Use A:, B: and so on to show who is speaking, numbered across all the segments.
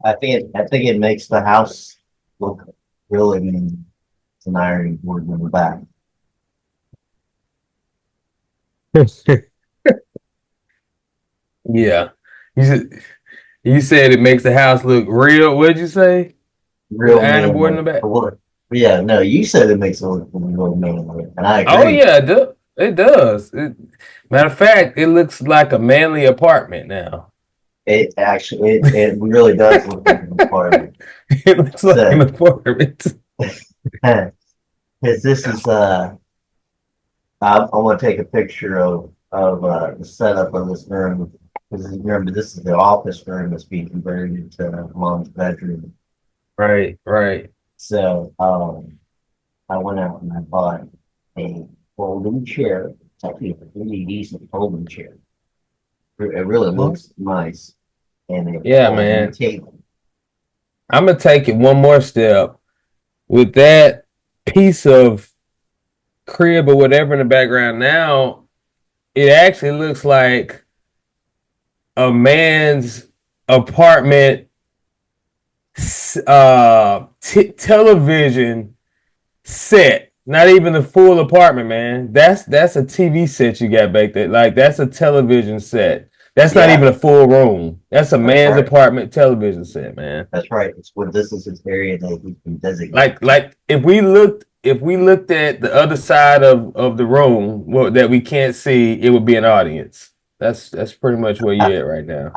A: I think it makes the house look really mean. It's an ironing board in the back.
B: Yeah. You said, you said it makes the house look real. What'd you say? With the
A: Real
B: ironing board in
A: manly.
B: the back?
A: What? Yeah, no, you said it makes it look real manly, and I
B: Oh
A: agree.
B: yeah, it does. It does. Matter of fact, it looks like a manly apartment now.
A: It actually, it really does look like an apartment.
B: It looks like an
A: So,
B: apartment.
A: because this is I want to take a picture of the setup of this room. Because remember, this is the office room that's being converted into mom's bedroom.
B: Right, right.
A: So I went out and I bought a folding chair. It's actually a pretty decent folding chair. It really
B: Mhm.
A: looks nice, and a
B: Yeah,
A: folding
B: man.
A: table.
B: I'm gonna take it one more step with that piece of crib or whatever in the background. Now it actually looks like a man's apartment television set. Not even the full apartment, man. That's a TV set you got back there. Like that's a television set. That's not
A: Yeah,
B: even a full room. That's a
A: that's
B: man's
A: right.
B: apartment television set, man.
A: That's right. It's what this is his area that he can designate.
B: Like if we looked at the other side of the room that we can't see, it would be an audience. That's pretty much where you're at right now.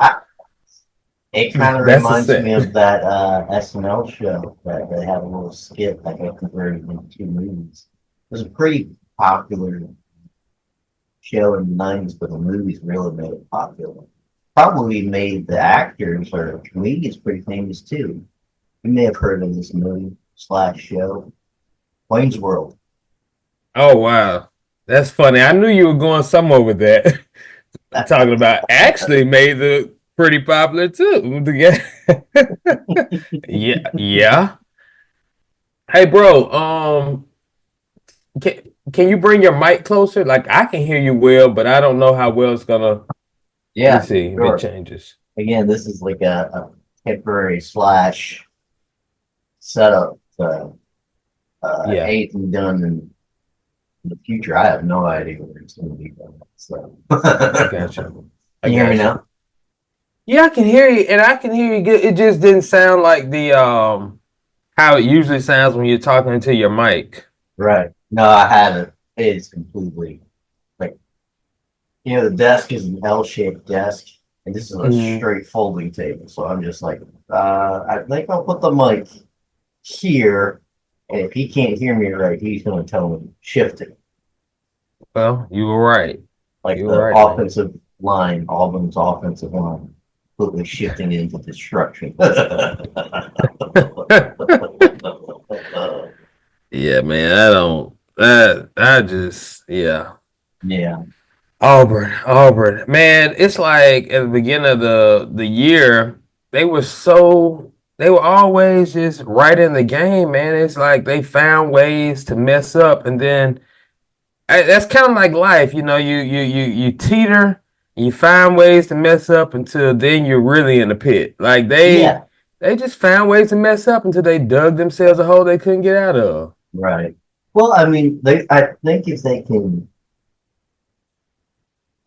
A: It kind of
B: That's a
A: reminds me
B: set.
A: of that SNL show that they had a little skit that got converted into two movies. It was a pretty popular show in the 90s, but the movies really made it popular. Probably made the actors or comedians pretty famous too. You may have heard of this movie slash show, Wayne's World.
B: Oh wow, that's funny. I knew you were going somewhere with that. Talking about actually made the pretty popular too. Yeah, yeah. Hey, bro. Can you bring your mic closer? Like I can hear you well, but I don't know how well it's gonna. Let me
A: Yeah,
B: see if it
A: sure.
B: changes.
A: Again, this is like a temporary slash setup.
B: Yeah,
A: Anything done in the future, I have no idea where it's going to be done. So,
B: I got you. I
A: can you hear me
B: got you.
A: now?
B: Yeah, I can hear you, and I can hear you good. It just didn't sound like the how it usually sounds when you're talking into your mic.
A: Right. No, I haven't. It's completely like the desk is an L-shaped desk, and this is a
B: Mhm.
A: straight folding table. So I'm just like, I think I'll put the mic here, and if he can't hear me right, he's going to tell me shift it,
B: Well, you were right.
A: like
B: You were
A: the
B: right, man.
A: offensive line, Auburn's offensive line, completely shifting into destruction.
B: Yeah, man. I don't. I just yeah.
A: Yeah,
B: Auburn, man. It's like at the beginning of the year, they were always just right in the game, man. It's like they found ways to mess up, and then that's kind of like life, you know. You teeter, you find ways to mess up until then you're really in the pit. Like
A: yeah,
B: they just found ways to mess up until they dug themselves a hole they couldn't get out of.
A: right. Well, I mean, I think if they can,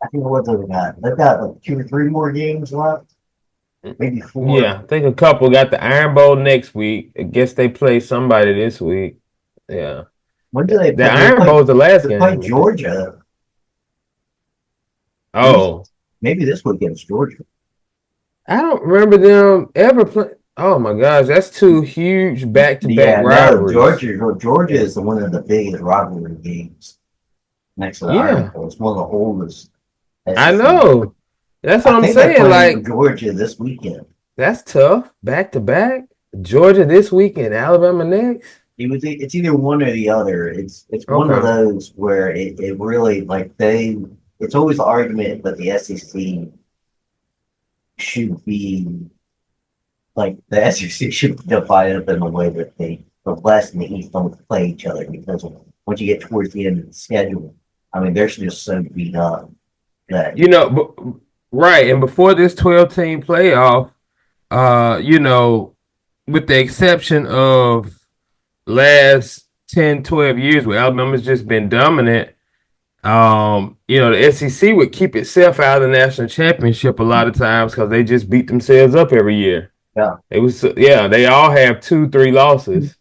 A: I think what they've got. They've got like two or three more games left, maybe four.
B: Yeah, I think a couple got the Iron Bowl next week. I guess they play somebody this week. Yeah.
A: When do they
B: The
A: play?
B: Iron Bowl is the last
A: They play
B: game, I think.
A: Georgia. Maybe
B: Oh,
A: maybe this week against Georgia.
B: I don't remember them ever play. Oh my gosh, that's two huge back-to-back
A: Yeah, no,
B: rivalries.
A: Georgia is one of the biggest rivalry games next to the Iron
B: Yeah,
A: Bowl. It's one of the oldest
B: I
A: SEC.
B: know. That's
A: I
B: what I'm
A: think they're
B: saying.
A: playing
B: Like,
A: Georgia this weekend.
B: that's tough. Back-to-back. Georgia this week and Alabama next.
A: It's either one or the other. It's one of
B: Okay.
A: those where it really like they it's always the argument that the SEC should be like the SEC should be divided up in a way that the West and the East don't play each other because once you get towards the end of the schedule, I mean they're just so beat up that
B: You know, right, and before this 12 team playoff, You know, with the exception of last 10, 12 years where Alabama's just been dominant, you know, the SEC would keep itself out of the national championship a lot of times because they just beat themselves up every year.
A: Yeah,
B: It was yeah, they all have two, three losses,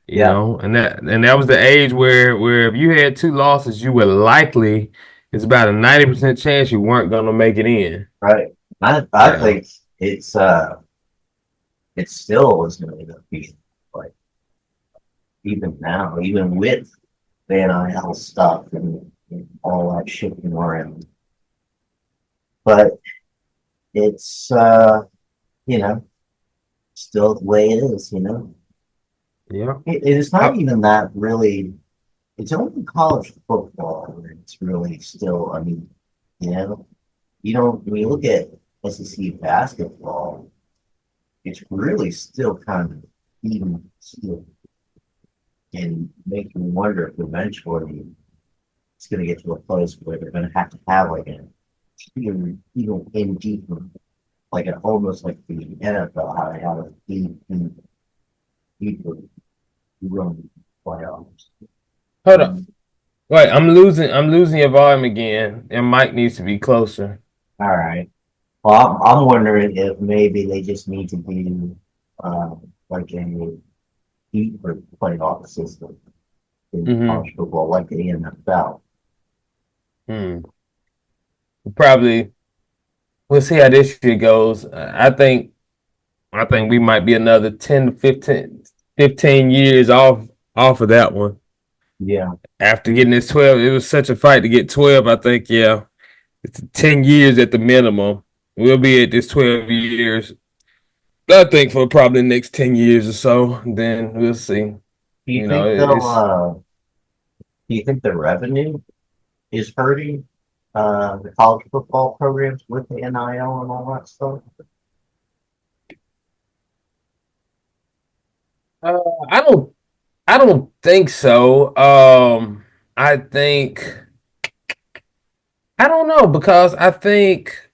B: you
A: yeah,
B: know, and that was the age where if you had two losses, you were likely it's about a 90% chance you weren't gonna make it in.
A: right. I
B: Yeah.
A: think it still is going to be like even now, even with the NIL stuff and all that shifting around. But it's you know, still the way it is, you know.
B: Yeah.
A: It's not
B: Uh,
A: even that really. It's only college football where it's really still. I mean, you know, you don't. When you look at SEC basketball, it's really still kind of even still, and make you wonder if eventually it's going to get to a place where they're going to have like an even in deeper, like an almost like the NFL, how they have a deeper run playoffs.
B: Hold on.
A: Um,
B: Wait, I'm losing your volume again. Your mic needs to be closer.
A: all right. Well, I'm wondering if maybe they just need to do like a deeper playoff system in
B: Mm-hmm.
A: college football, like the NFL.
B: Hmm. Probably we'll see how this year goes. I think we might be another 10 to 15 years off of that one.
A: Yeah,
B: After getting this 12, it was such a fight to get 12. I think, yeah, it's 10 years at the minimum. We'll be at this 12 years. I think for probably the next 10 years or so. Then we'll see.
A: do you
B: You know,
A: think they'll?
B: it's
A: Do you think the revenue is hurting the college football programs with the NIL and all that stuff?
B: uh, I don't I don't think so. I think I don't know because I think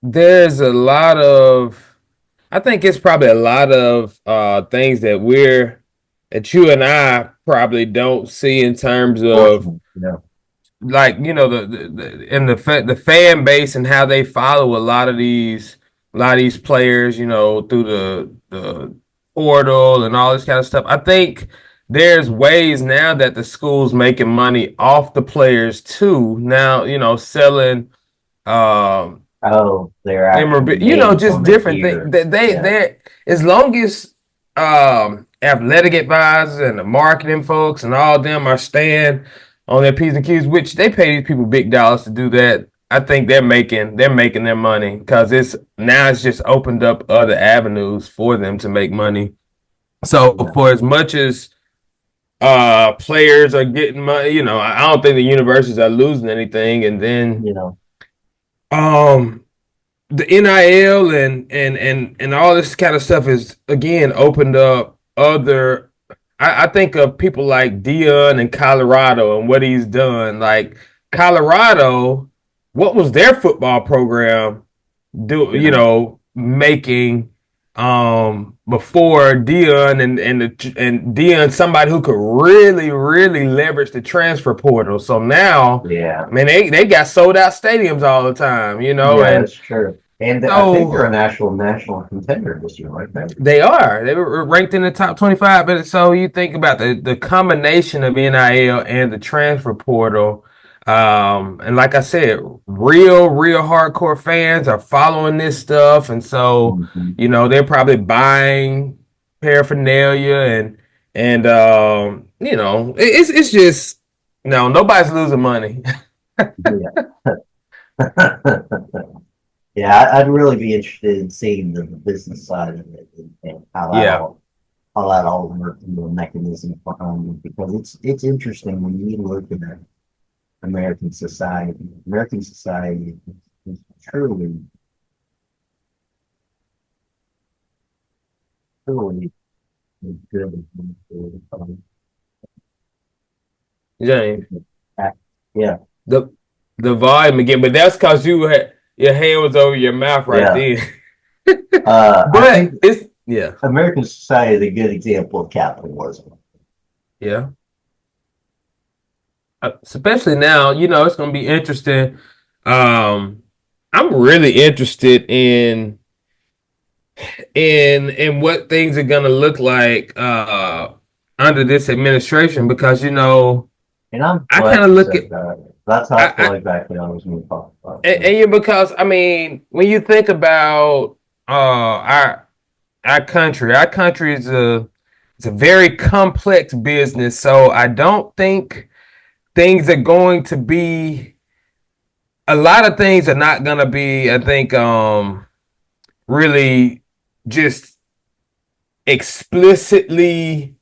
B: there's a lot of I think it's probably a lot of things that you and I probably don't see in terms of
A: Fortunately, you know.
B: like you know the fan base and how they follow a lot of these players, you know, through the portal and all this kind of stuff. I think there's ways now that the school's making money off the players too. Now, you know, selling um
A: Oh, their actual
B: memorabilia, you know,
A: names
B: just
A: on their
B: different things.
A: gear. Yeah,
B: They as long as athletic advisors and the marketing folks and all of them are staying on their P's and Q's, which they pay these people big dollars to do that. I think they're making their money because it's just opened up other avenues for them to make money. So
A: yeah,
B: for as much as players are getting money, you know, I don't think the universities are losing anything. And then
A: you know,
B: um the NIL and all this kind of stuff is again opened up other. I think of people like Dion in Colorado and what he's done. Like Colorado, what was their football program do?
A: you
B: You
A: know,
B: know, making before Dion and Dion somebody who could really leverage the transfer portal. So now,
A: yeah,
B: man, they got sold out stadiums all the time. You know,
A: yeah,
B: and
A: that's true. And I think they're a
B: so
A: national contender this year, right?
B: they are. They were ranked in the top 25. But so you think about the combination of NIL and the transfer portal. And like I said, real hardcore fans are following this stuff. And so,
A: Mm-hmm.
B: you know, they're probably buying paraphernalia and you know, it's just no, nobody's losing money.
A: Yeah. Yeah, I'd really be interested in seeing the business side of it and
B: Yeah.
A: how that all works and the mechanism behind it because it's interesting when you look at American society. American society is truly good.
B: James.
A: Yeah,
B: The the volume again, but that's because your hand was over your mouth right
A: yeah.
B: then.
A: I
B: But
A: think
B: it's yeah,
A: American society is a good example of capitalism.
B: yeah. Especially now, it's going to be interesting. I'm really interested in what things are going to look like under this administration because
A: And I'm
B: I kind
A: glad
B: of
A: you
B: look at
A: said that. That's how I feel
B: I
A: like back when I was going to talk about.
B: and because I mean when you think about our country is a it's a very complex business, so I don't think things are going to be a lot of things are not going to be, I think, really just explicitly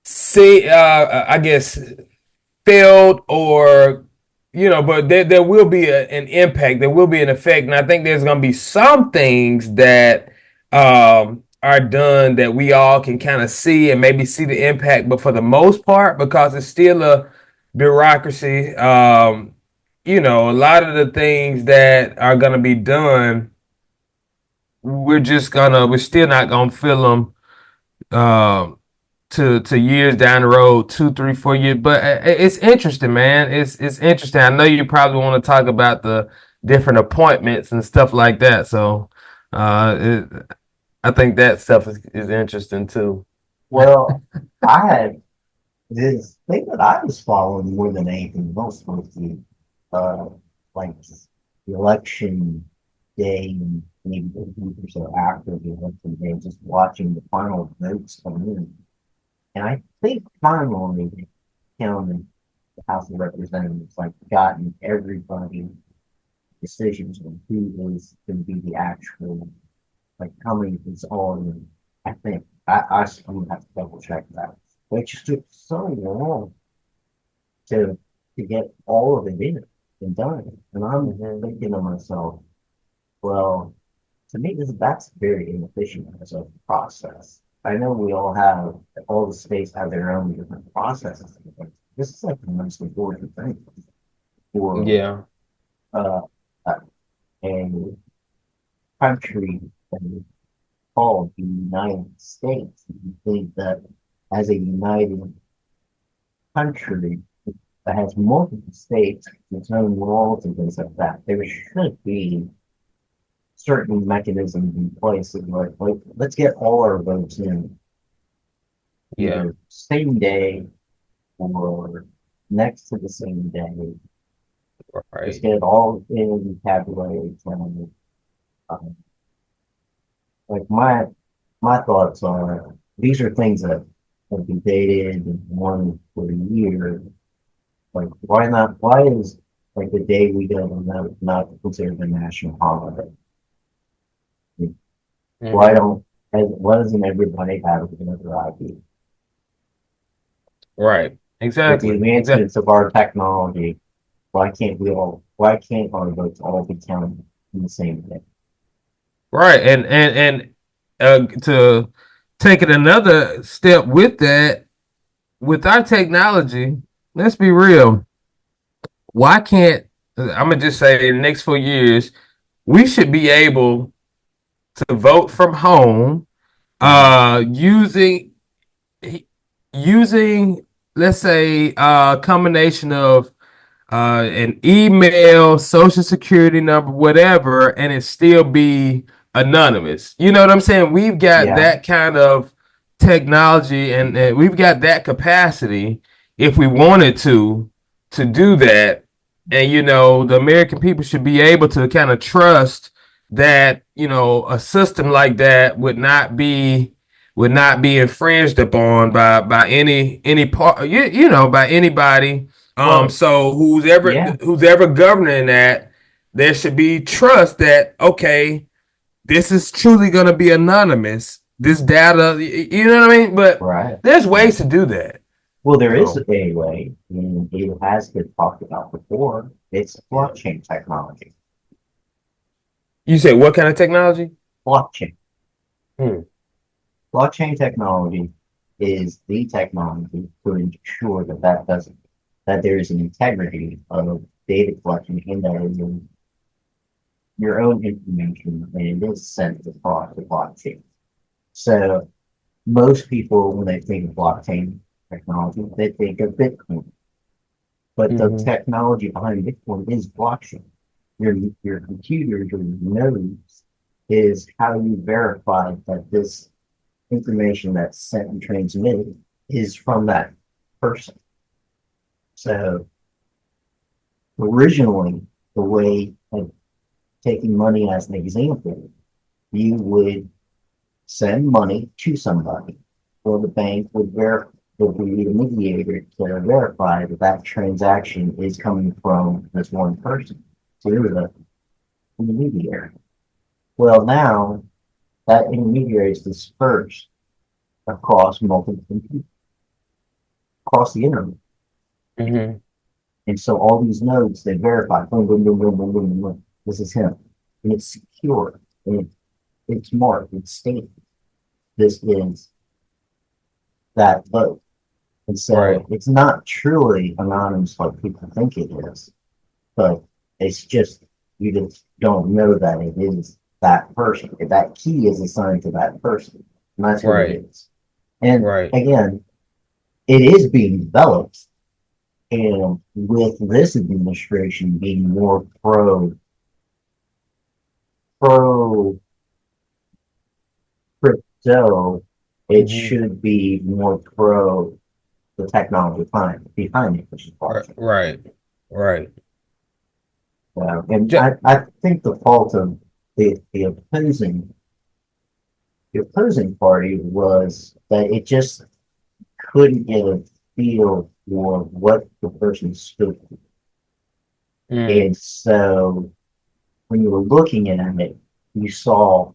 B: say I guess failed or but there will be an impact, there will be an effect, and I think there's going to be some things that are done that we all can kind of see and maybe see the impact, but for the most part, because it's still a bureaucracy, a lot of the things that are going to be done, we're still not gonna feel them um to years down the road, 2, 3, 4 years. But it's interesting, man. It's interesting. I know you probably want to talk about the different appointments and stuff like that. So I think that stuff is interesting too.
A: Well, I had this thing that I was following more than anything else was uh, like the election day and maybe a week or so after the election day, just watching the final votes come in. And I think finally they counted the House of Representatives, like gotten everybody decisions on who is going to be the actual, like how many is all in. I think I'm gonna have to double check that. But it just took so long to get all of it in and done. And I'm thinking to myself, well, to me, that's very inefficient as a process. I know we all the states have their own different processes, but this is like the most important thing for
B: Yeah.
A: uh, a a country that is called the United States. You think that as a united country that has multiple states, its own laws and things like that, there should be certain mechanisms in place that like let's get all our votes in
B: Yeah.
A: either same day or next to the same day. Just
B: Right.
A: get it all in tabulated. Um, like my thoughts are these are things that have been debated and won for a year. Like why not? Why is like the day we go not considered a national holiday? Why
B: Hmm.
A: don't why doesn't everybody have another ID?
B: Right.
A: With the
B: Exactly. Exactly.
A: advancements of our technology, why can't our votes all be counted in the same day?
B: Right. And to take it another step with that, with our technology, let's be real. Why can't I'm gonna just say in the next 4 years, we should be able to vote from home,
A: Mhm.
B: using using let's say a combination of an email, social security number, whatever, and it still be anonymous. You know what I'm saying? We've got
A: Yeah,
B: that kind of technology, and we've got that capacity if we wanted to do that. And the American people should be able to kind of trust that a system like that would not be infringed upon by any part by anybody.
A: well,
B: So
A: yeah,
B: who's ever governing that, there should be trust that okay, this is truly going to be anonymous. This data, you know what I mean? But
A: right.
B: there's
A: Yeah.
B: ways to do that.
A: Well, there is
B: So
A: a way, and it has been talked about before. It's
B: yeah.
A: blockchain technology.
B: You say what kind of technology?
A: Blockchain.
B: Hmm.
A: Blockchain technology is the technology to ensure that there is an integrity of data collection and that it is your own information, and it is sent across the blockchain. So most people, when they think of blockchain technology, they think of Bitcoin. But the
B: Hmm.
A: technology behind Bitcoin is blockchain. Your computer, your nodes, is how you verify that this information that's sent and transmitted is from that person. So originally, the way of taking money as an example, you would send money to somebody, or the bank would verify, would be the mediator to verify that that transaction is coming from this one person. So you're the intermediary. Well, now that intermediary is dispersed across multiple people, across the internet.
B: Hmm.
A: And so all these nodes, they verify, boom, boom, boom, boom, boom, boom, boom, boom. This is him. And it's secure. And it's marked. It's stated. This is that vote. And
B: Right.
A: so it's not truly anonymous like people think it is, but it's just, you just don't know that it is that person. That key is assigned to that person. And that's who it
B: Right.
A: is. And
B: Right.
A: again, it is being developed. And with this administration being more pro crypto, it
B: Hmm.
A: should be more pro the technology behind it, which is
B: Right.
A: blockchain.
B: Right. Right.
A: And
B: Ju-
A: I think the fault of the opposing party was that it just couldn't get a feel for what the person stood for.
B: mm,
A: And so when you were looking at it, you saw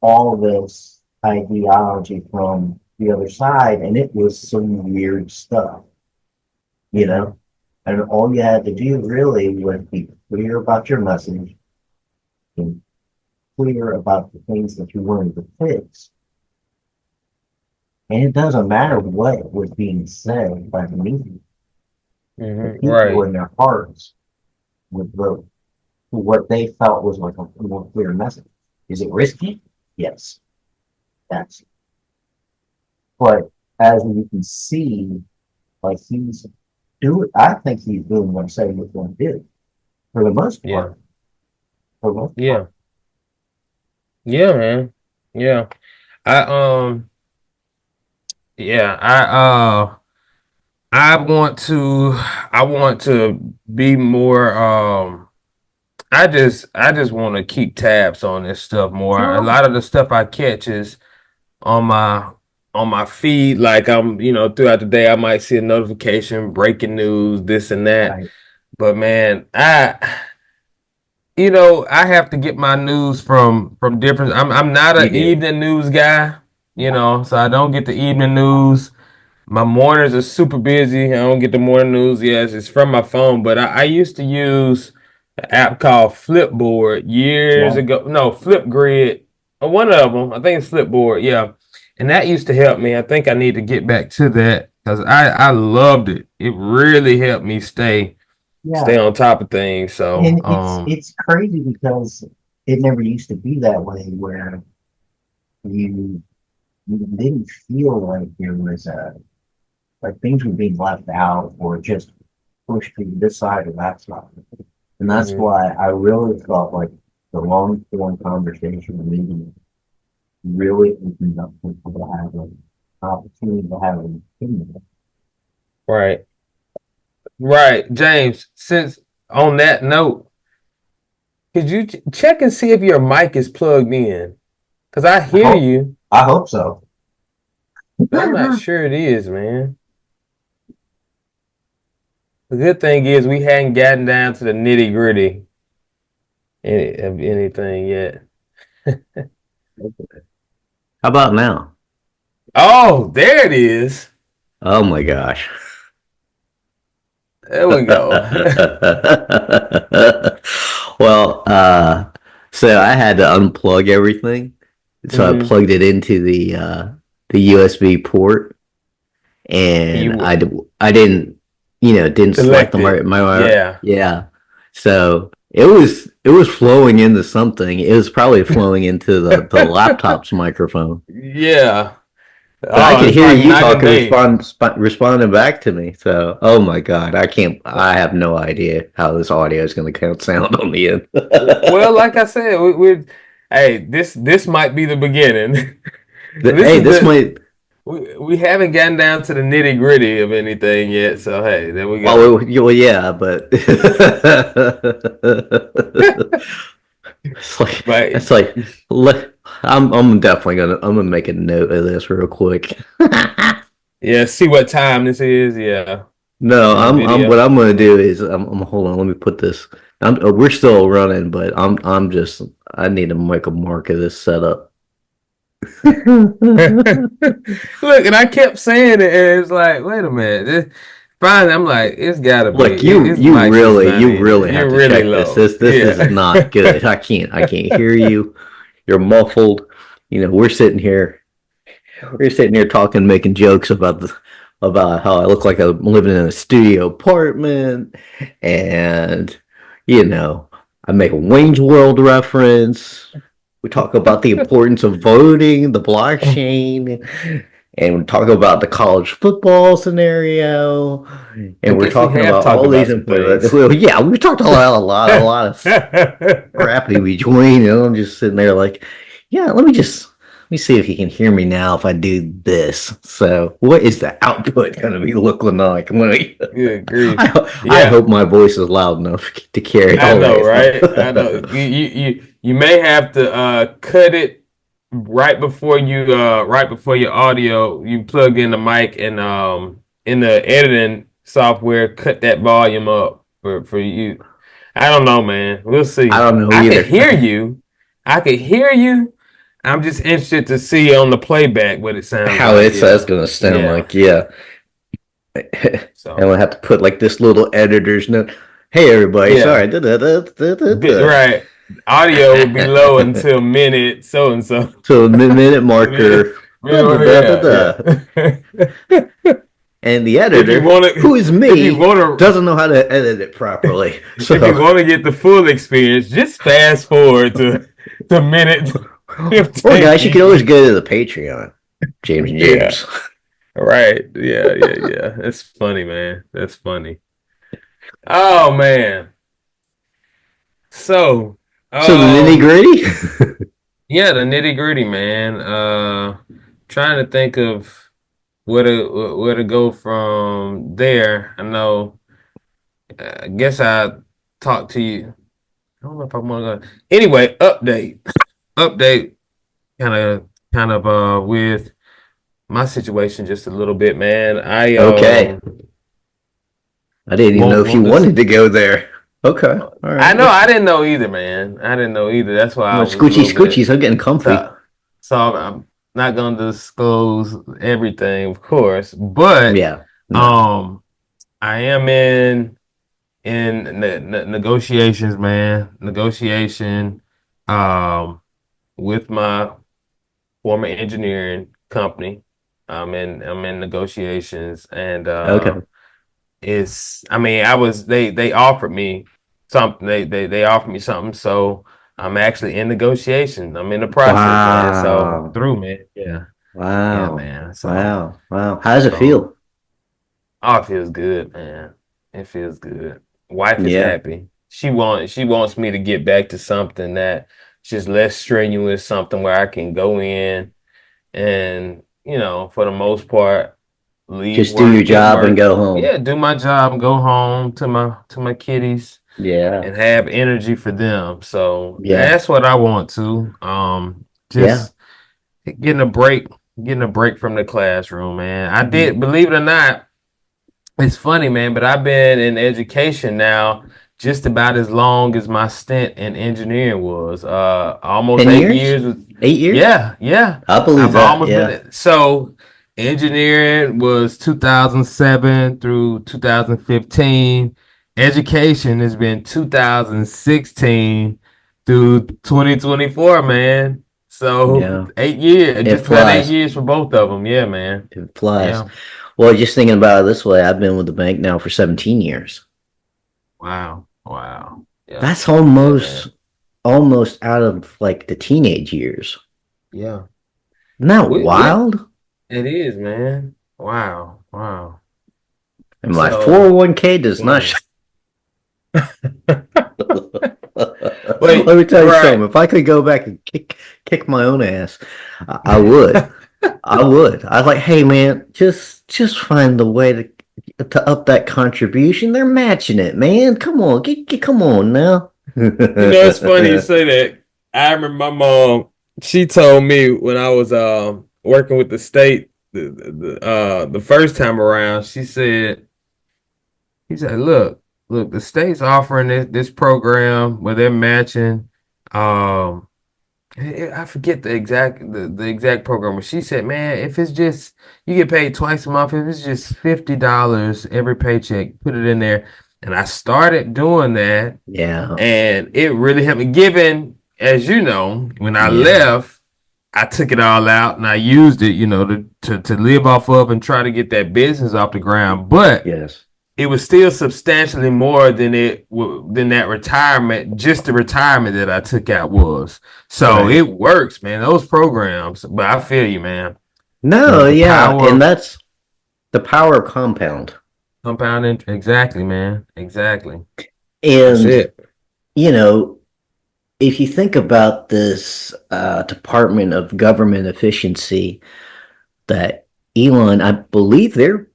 A: all this ideology from the other side, and it was some weird stuff, you
B: hmm.
A: know? And all you had to do really was be clear about your message and clear about the things that you wanted to fix. And it doesn't matter what was being said by the media. The
B: Hmm.
A: people
B: Right.
A: in their hearts would vote for what they felt was like a more clear message. Is it risky? Yes, that's. But as you can see, like he's doing, I think he's doing what he said he was going to do for the most
B: Yeah.
A: part. For the most part,
B: Yeah. Yeah, man. Yeah. I yeah, I want to I want to be more I just want to keep tabs on this stuff more. A
A: sure,
B: lot of the stuff I catch is on my feed, like throughout the day I might see a notification, breaking news, this and that.
A: right,
B: But man, I have to get my news from different. I'm not
A: you
B: an
A: do.
B: evening news guy, so I don't get the evening news. My mornings are super busy. I don't get the morning news. Yes, it's from my phone, but I used to use an app called Flipboard years
A: Yeah,
B: ago. No, Flipgrid. One of them. I think it's Flipboard. Yeah, and that used to help me. I think I need to get back to that because I loved it. It really helped me stay
A: yeah.
B: on top of things. So
A: And it's crazy because it never used to be that way where you you didn't feel like there was a like things were being left out or just pushed to this side or that side. And that's
B: mhm.
A: why I really felt like the long form conversation with meeting really opened up for people to have an opportunity to have an opinion.
B: Right, right, James. Since on that note, could you check and see if your mic is plugged in? Because I
A: I
B: hear
A: hope
B: you,
A: I hope so.
B: but I'm not sure it is, man. The good thing is we hadn't gotten down to the nitty gritty of anything yet.
C: How about now?
B: Oh, there it is.
C: Oh my gosh.
B: There we go.
C: Well, so I had to unplug everything. So I
B: Hmm.
C: plugged it into the USB port, and
B: You
C: I didn't didn't select the
B: selected.
C: my
B: Yeah.
C: yeah. So it was flowing into something. It was probably flowing into the laptop's microphone.
B: Yeah.
C: But I
B: Oh,
C: could
B: it's
C: hear
B: like
C: you
B: night and
C: talking,
B: day.
C: responding back to me. So, oh my God, I can't. I have no idea how this audio is going to sound on the end.
B: Well, like I said, hey, this might be the beginning. This
C: Hey,
B: is
C: this
B: the
C: might.
B: we haven't gotten down to the nitty gritty of anything yet. So hey, there we go.
C: Well, yeah, but
B: But
C: it's like I'm definitely gonna make a note of this real quick.
B: yeah, see what time this is. Yeah,
C: No,
B: in the
C: I'm
B: video.
C: what I'm gonna do is I'm hold on, let me put this. We're still running, but I'm just I need to make a mark of this setup.
B: Look, and I kept saying it, and it's like, wait a minute. Finally, I'm like, it's gotta be.
C: Look,
B: His mic is not
C: you
B: in.
C: really have
B: You're
C: to
B: really
C: check this.
B: low.
C: This is
B: Yeah.
C: not good. I can't hear you. You're muffled. You know, we're sitting here talking, making jokes about how I look like I'm living in a studio apartment, and you know, I make a Wayne's World reference. We talk about the importance of voting, the blockchain, and we talk about the college football scenario,
B: I
C: and we're
B: guess we
C: talking
B: have
C: about
B: talked
C: all
B: about
C: these
B: some
C: important.
B: things.
C: Well, yeah, we talked a lot of crap in between, and I'm just sitting there like, yeah, let me see if you can hear me now if I do this. So, what is the output going to be looking like?
B: Good grief.
C: I
B: Yeah,
C: hope my voice is loud enough to carry
B: I
C: all
B: know,
C: that
B: right? I know.
C: stuff.
B: You may have to cut it right before your audio you plug in the mic and in the editing software cut that volume up for you. I don't know, man. We'll
C: I
B: see.
C: don't know
B: I could
C: either.
B: hear you. I could hear you. I'm just interested to see on the playback what it sounds
C: How
B: like.
C: it's
B: Yeah.
C: going to sound
B: Yeah.
C: like, yeah. And
B: So,
C: we'll have to put like this little editor's note. Hey, everybody,
B: yeah.
C: sorry. Da, da, da, da, da, da.
B: Right. Audio will be low until minute so and so.
C: So minute marker. Da, da, da, da,
B: Yeah,
C: da.
B: yeah.
C: And the
B: If you
C: editor,
B: want
C: who is
B: to, if you
C: me,
B: want to,
C: doesn't know how to edit it properly.
B: if you
C: So,
B: want to get the full experience, just fast forward to minute
C: or guys, you can always
B: 15.
C: go to the Patreon, James and
B: Yeah.
C: James.
B: Right. Yeah. That's funny, man. That's funny. Oh man. So,
C: So the nitty
B: um,
C: gritty.
B: yeah, the nitty gritty, man. Trying to think of where to go from there. I know. I guess I talked to you. I don't know if I want to go. Anyway, update, kind of with my situation just a little bit, man. I
C: Okay, I didn't even know
B: won't
C: if you
B: want this.
C: wanted to go there. Okay, all
B: I
C: right.
B: know I didn't know either, man. I didn't know either. That's why I
C: Well,
B: was a
C: scoochie
B: little bit
C: scoochies, I'm getting comfy.
B: so. So I'm not gonna disclose everything, of course, but
C: Yeah, no.
B: um, I am in negotiations, man. Negotiation with my former engineering company. I'm in negotiations and
C: Okay.
B: it's I mean I was they offered me something they offered me something so I'm actually in negotiation. I'm in the process, man. So
C: Wow.
B: through man. Yeah,
C: Wow.
B: man. So
C: Wow. Wow. How does it
B: so
C: feel?
B: oh, it feels good, man. It feels good. Wife is
C: Yeah.
B: happy. She wants me to get back to something that just less strenuous, something where I can go in and, for the most part, leave
C: Just do your
B: work, get
C: job and
B: work.
C: go home.
B: Yeah, do my job and go home to my kiddies
C: Yeah.
B: and have energy for them. So
C: Yeah.
B: that's what I want to.
C: Yeah.
B: Just getting a break from the classroom, man. I
C: Mhm.
B: did, believe it or not, it's funny, man, but I've been in education now just about as long as my stint in engineering was. Almost
C: 10
B: eight
C: years?
B: years.
C: 8 years?
B: Yeah, yeah.
C: I believe
B: I've
C: that.
B: almost
C: Yeah.
B: been so engineering was 2007 through 2015. Education has been 2016 through 2024, man. So
C: Yeah.
B: 8 years,
C: It
B: just about eight
C: flies.
B: years for both of them. Yeah, man.
C: It flies.
B: Yeah.
C: Well, just thinking about it this way, I've been with the bank now for 17 years.
B: Wow. Wow. Yeah.
C: That's
B: Yeah, man.
C: almost out of like the teenage years.
B: Yeah.
C: Isn't that
B: We
C: wild?
B: it is, man. Wow. Wow.
C: And my
B: So
C: 401k does not.
B: mm.
C: Let
B: Wait,
C: me tell you something.
B: right.
C: If I could go back and kick my own ass, I would. I would. I was like, hey man, just find the way to up that contribution. They're matching it, man. Come on, come on now.
B: It's funny you say that. I remember my mom, she told me when I was working with the state the first time around, he said, look, the state's offering this program where they're matching um I forget the exact program, but she said, man, if it's just you get paid twice a month, if it's just $50 every paycheck, put it in there. And I started doing that,
C: Yeah,
B: and it really helped me. Given, as you know, when I
C: yeah,
B: left, I took it all out and I used it, to live off of and try to get that business off the ground. But
C: yes,
B: it was still substantially more than that retirement, just the retirement that I took out was. So
C: right.
B: it works, man. Those programs, but I feel you, man.
C: No,
B: The
C: yeah,
B: power
C: and
B: of
C: that's the power of compound.
B: compounding, exactly, man. Exactly. That's
C: And
B: it.
C: you know, if you think about this Department of Government Efficiency that Elon, I believe they're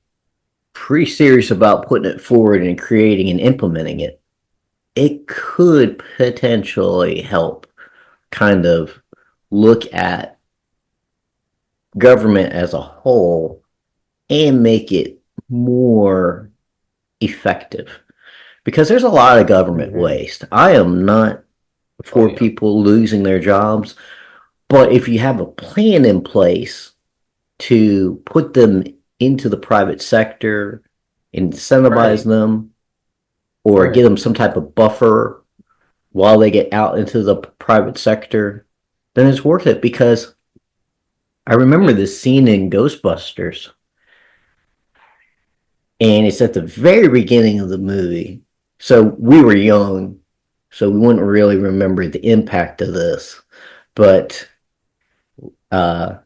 C: pretty serious about putting it forward and creating and implementing it. It could potentially help kind of look at government as a whole and make it more effective because there's a lot of government
B: Mm-hmm.
C: waste. I am not
B: Oh
C: for
B: yeah.
C: people losing their jobs, but if you have a plan in place to put them into the private sector, incentivize
B: Right.
C: them, or give
B: Right.
C: them some type of buffer while they get out into the private sector, then it's worth it because I remember
B: Yeah.
C: this scene in Ghostbusters, and it's at the very beginning of the movie. So we were young, so we wouldn't really remember the impact of this. But uh,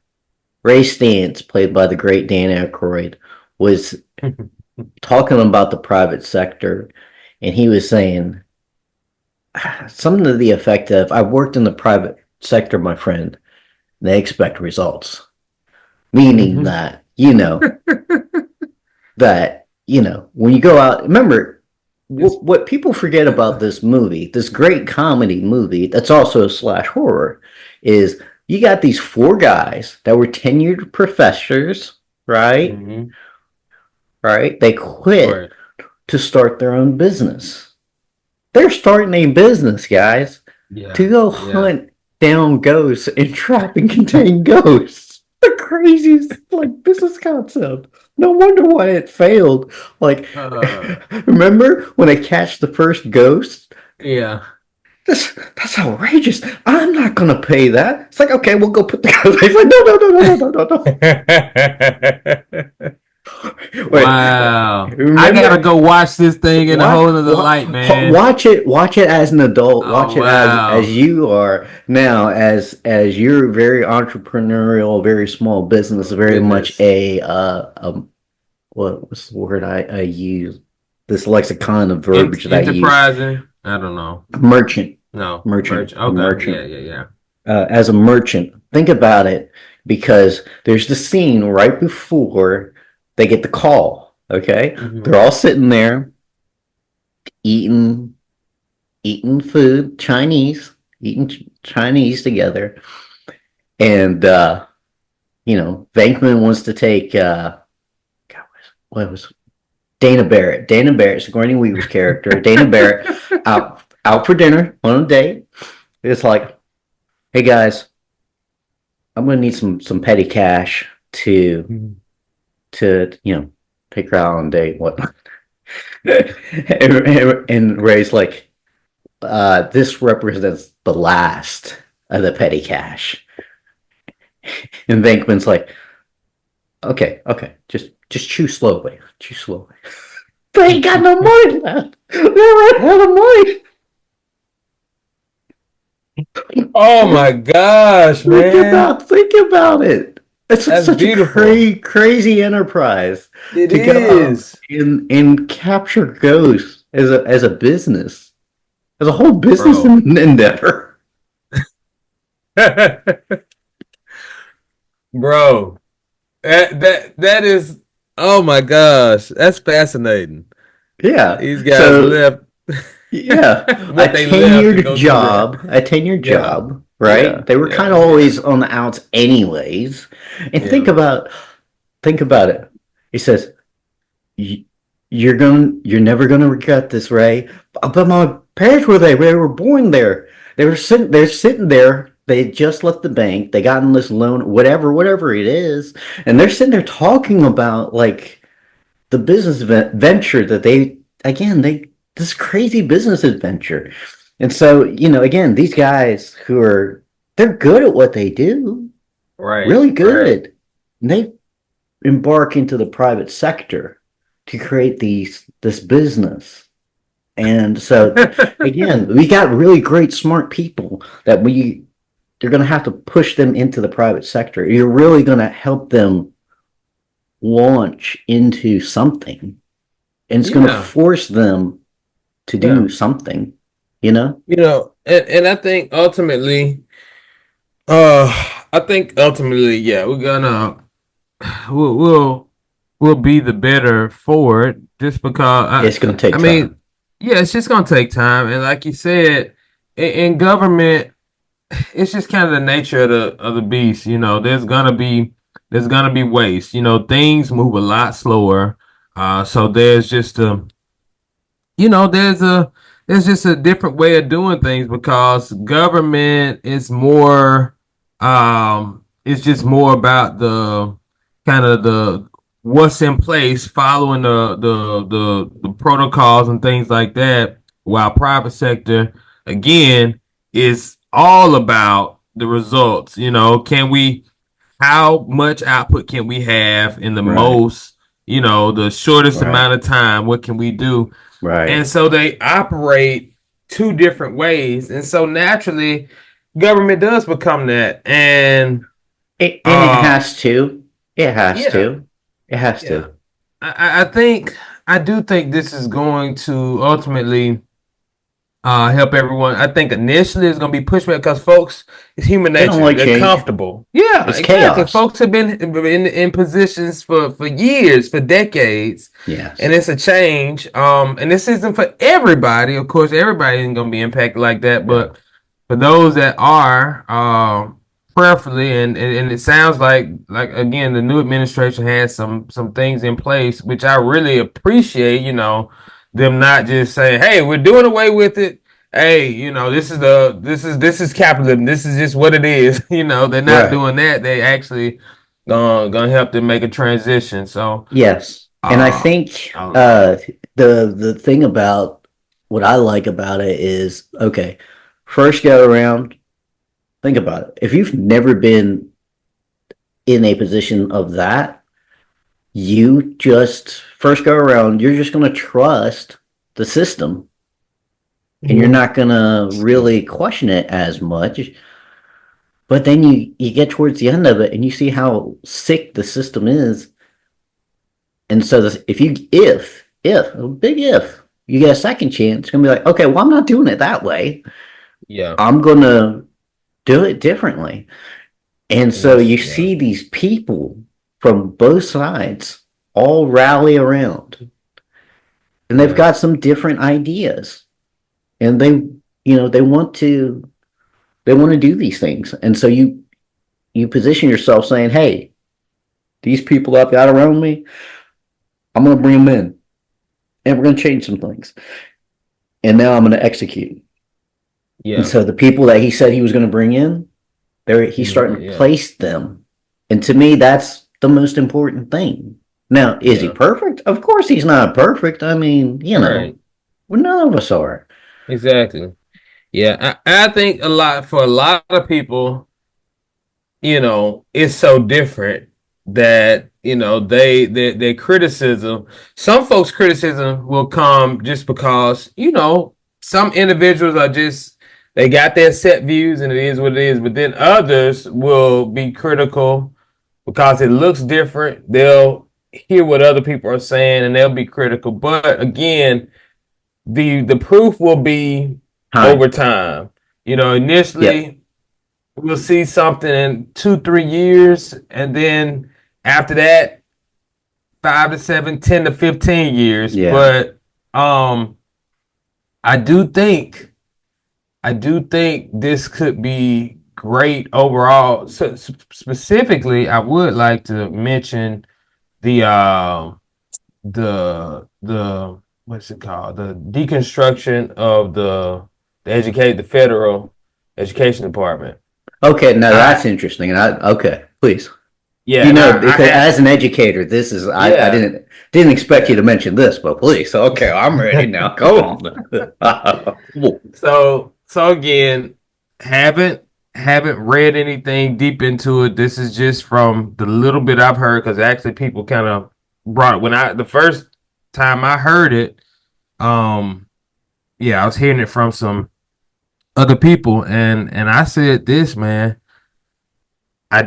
C: Ray Stantz, played by the great Dan Aykroyd, was talking about the private sector, and he was saying something to the effect of, "I've worked in the private sector, my friend. And they expect results," meaning
B: Mm-hmm.
C: that when you go out, remember
B: It's
C: what people forget about this movie, this great comedy movie that's also a slash horror, is you got these four guys that were tenured professors, right?
B: mm-hmm.
C: Right? They quit
B: Right.
C: to start their own business. They're starting a business, guys, to
B: Yeah.
C: go
B: Yeah.
C: hunt down ghosts and trap and contain ghosts. The craziest like business concept. No wonder why it failed. Like,
B: Uh,
C: remember when they catch the first ghost?
B: yeah.
C: That's outrageous. I'm not gonna pay that. It's like, okay, we'll go put the ghost. He's like, no, no, no, no, no, no, no, no. Wait,
B: Wow. I gotta
C: remember?
B: go watch this thing in a
C: Watch,
B: whole other light, man.
C: watch it as an adult. Watch
B: Oh
C: it as
B: wow.
C: you are now, as you're very entrepreneurial, very small business,
B: Oh
C: very much
B: goodness.
C: what's the word I use? This lexicon of verbiage that I use.
B: Enterprising. I don't know.
C: Merchant,
B: No.
C: merchant,
B: Merch.
C: a
B: Okay. Yeah,
C: merchant.
B: yeah, yeah.
C: As a merchant, think about it because there's the scene right before they get the call. Okay, they're
B: Mm-hmm.
C: all sitting there eating food, eating Chinese together. And Venkman wants to take God, what was Dana Barrett. Dana Barrett, Sigourney Weaver's character, Dana Barrett, out for dinner on a date. It's like, hey guys, I'm gonna need some petty cash to take her out on a date, whatnot. And Ray's like, this represents the last of the petty cash. And Venkman's like, okay, okay, just chew slowly, chew slowly. They ain't got no money left. They ran out of money.
B: Oh my gosh, man.
C: Think about it. It's
B: That's
C: such a
B: beautiful.
C: crazy enterprise
B: It
C: to go out
B: is.
C: and capture ghosts as a business, as a whole business
B: Bro.
C: endeavor.
B: Bro. That is, oh my gosh. That's fascinating.
C: Yeah.
B: These guys
C: So
B: left
C: yeah, a
B: what they left to
C: tenured
B: go do that.
C: job, a tenured
B: Yeah.
C: job,
B: Yeah.
C: right? They were kind
B: Yeah.
C: of always on the outs anyways. And
B: Yeah.
C: think about it. He says, "Y- you're never gonna regret this, Ray. But my parents were there. They were born there. They're sitting there. They had just left the bank. They got in this loan, whatever it is, and they're sitting there talking about like the business venture that they this crazy business adventure. And so, again, these guys they're good at what they do,
B: Right.
C: really
B: Right.
C: good. And they embark into the private sector to create this business. And so again, we got really great smart people that they're going to have to push them into the private sector. You're really going to help them launch into something, and it's going to
B: Yeah.
C: force them to
B: Yeah.
C: do something, you know?
B: And I think ultimately, yeah, we'll we'll we'll be the better for it just because
C: It's going to
B: I
C: take time.
B: mean, yeah, it's just gonna take time. And like you said, in government, it's just kind of the nature of the beast. There's gonna be waste. Things move a lot slower. So there's just a you know there's just a different way of doing things because government is more it's just more about the kind of the what's in place, following the protocols and things like that, while private sector again is all about the results. Can we how much output can we have in the
C: Right.
B: most, the shortest
C: Right.
B: amount of time? What can we do? And
C: Right.
B: so they operate two different ways. And so naturally, government does become that. And
C: And it
B: uh
C: has to. It has
B: yeah,
C: to. It has
B: yeah.
C: to.
B: I do think this is going to ultimately help everyone. I think initially it's going to be pushback because folks, it's human
C: They don't
B: nature.
C: like
B: They're
C: change.
B: comfortable. Yeah,
C: It's
B: exactly.
C: chaos.
B: Folks have been in positions for years, for decades, and
C: Yes.
B: it's a change. And this isn't for everybody. Of course, everybody isn't going to be impacted like that,
C: Yeah.
B: but for those that are, prayerfully, and it sounds like again, the new administration has some things in place, which I really appreciate. Them not just saying, "Hey, we're doing away with it." Hey, this is capitalism. This is just what it is. They're not
C: Right.
B: doing that. They actually gonna help them make a transition. So,
C: Yes. And I think
B: I don't know.
C: the thing about what I like about it is, okay, first go around, think about it. If you've never been in a position of that, you just first go around, you're just going to trust the system, and you're
B: Mhm.
C: not going to really question it as much. But then you get towards the end of it and you see how sick the system is. And so if a big if you get a second chance, it's going to be like, okay, well, I'm not doing it that way.
B: Yeah.
C: I'm going to do it differently. And so
B: Yes.
C: you
B: Yeah.
C: see these people from both sides all rally around, and they've
B: Yeah.
C: got some different ideas, and they want to do these things. And so you position yourself saying, hey, these people I've got around me, I'm going to bring them in, and we're going to change some things, and now I'm going to execute. And
B: Yeah.
C: so the people that he said he was going to bring in, he's starting to
B: Yeah.
C: place them. And to me, that's the most important thing. Now, is he
B: Yeah.
C: perfect? Of course he's not perfect. I mean,
B: Right.
C: well, none of us are.
B: Exactly. Yeah. I think for a lot of people, it's so different that their criticism, some folks criticism will come just because some individuals are just they got their set views and it is what it is. But then others will be critical because it looks different. They'll hear what other people are saying and they'll be critical. But again, the proof will be
C: Time.
B: over time. You know, initially
C: Yep.
B: we'll see something in 2, 3 years, and then after that, 5 to 7, 10 to 15 years.
C: Yeah.
B: But um, I do think this could be great overall. So specifically, I would like to mention the the what's it called? The deconstruction of the federal education department.
C: Okay. No, that's
B: I
C: interesting. And okay, please.
B: Yeah,
C: You
B: and
C: know,
B: I
C: because
B: have
C: as an educator, this is I
B: yeah,
C: didn't expect you
B: yeah.
C: to mention this, but please. Okay, I'm ready now. Come on.
B: So again, haven't haven't read anything deep into it. This is just from the little bit I've heard because actually people kind of brought when I the first time I heard it, um, yeah, I was hearing it from some other people and I said this, man. I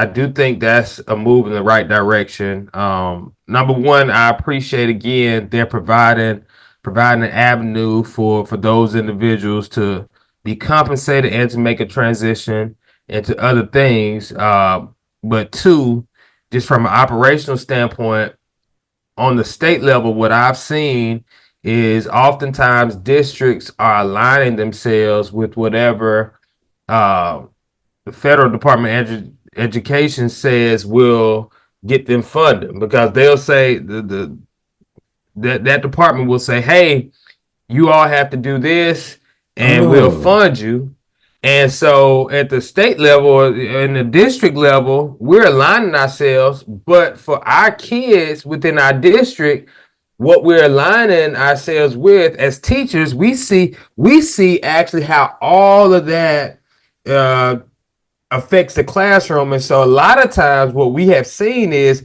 B: do think that's a move in the right direction. Number one, I appreciate again they're providing an avenue for those individuals to be compensated and to make a transition into other things. But two, just from an operational standpoint, on the state level, what I've seen is oftentimes districts are aligning themselves with whatever uh, the federal Department of Education says will get them funding because they'll say that department will say, "Hey, you all have to do this, and we'll
C: Oh.
B: fund you." And so, at the state level, and the district level, we're aligning ourselves. But for our kids within our district, what we're aligning ourselves with as teachers, we see actually how all of that uh, affects the classroom. And so a lot of times what we have seen is,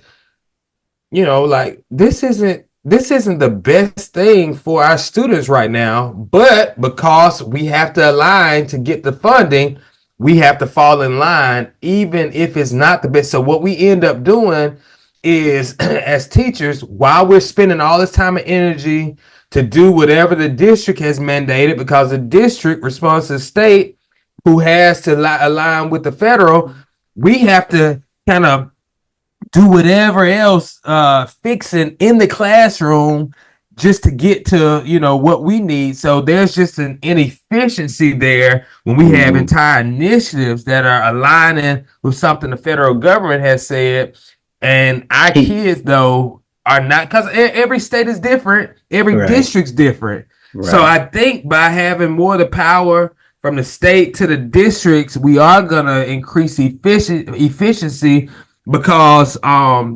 B: like this isn't the best thing for our students right now, but because we have to align to get the funding, we have to fall in line even if it's not the best. So what we end up doing is as teachers, while we're spending all this time and energy to do whatever the district has mandated because the district responds to the state who has to align with the federal, we have to kind of do whatever else fixing in the classroom just to get to what we need. So there's just an inefficiency there when we have
C: Hmm.
B: entire initiatives that are aligning with something the federal government has said, and our kids though are not, because every state is different, every
C: Right.
B: district's different. So
C: Right.
B: I think by having more of the power from the state to the districts, we are gonna increase efficiency because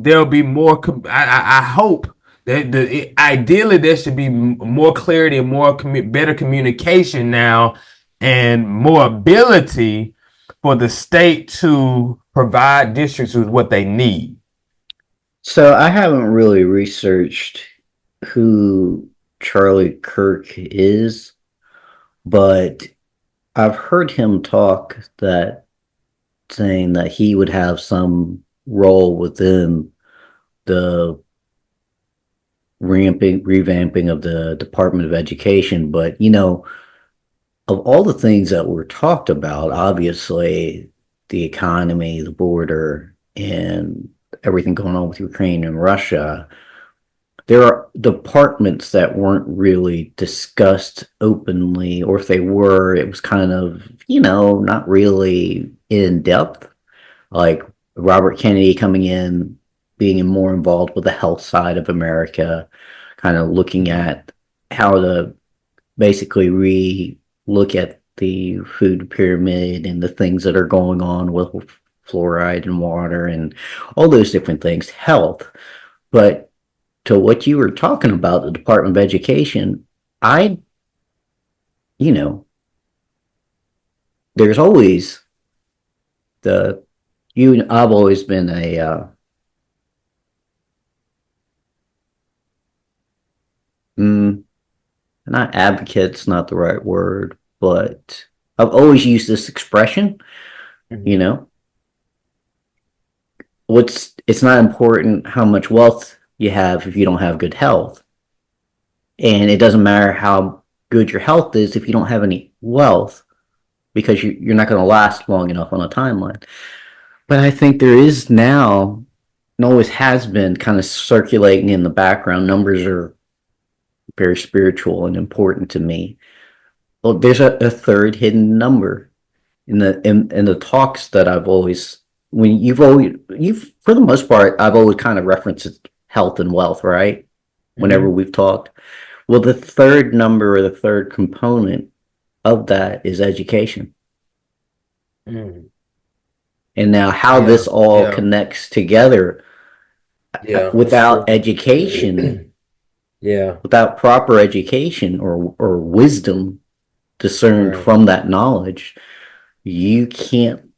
B: there'll be more. I hope that ideally there should be more clarity and more better communication now, and more ability for the state to provide districts with what they need.
C: So I haven't really researched who Charlie Kirk is, but I've heard him talk that saying that he would have some role within the revamping of the Department of Education. But of all the things that were talked about, obviously the economy, the border, and everything going on with Ukraine and Russia, there are departments that weren't really discussed openly, or if they were, it was kind of, not really in depth. Like Robert Kennedy coming in, being more involved with the health side of America, kind of looking at how to basically look at the food pyramid and the things that are going on with fluoride and water and all those different things, health. But to what you were talking about, the Department of Education, I, you know, there's always the I've always been a mm, not advocate's not the right word, but I've always used this expression, you know, it's not important how much wealth you have if you don't have good health. And it doesn't matter how good your health is if you don't have any wealth, because you're not going to last long enough on a timeline. But I think there is now, and always has been, kind of circulating in the background. Numbers are very spiritual and important to me. Well, there's a third hidden number in the talks that I've always, when you've for the most part, I've always kind of referenced health and wealth, right? Whenever we've talked. Well, the third number, or the third component of that, is education. And now how this all connects together, without education, without proper education or wisdom discerned from that knowledge, you can't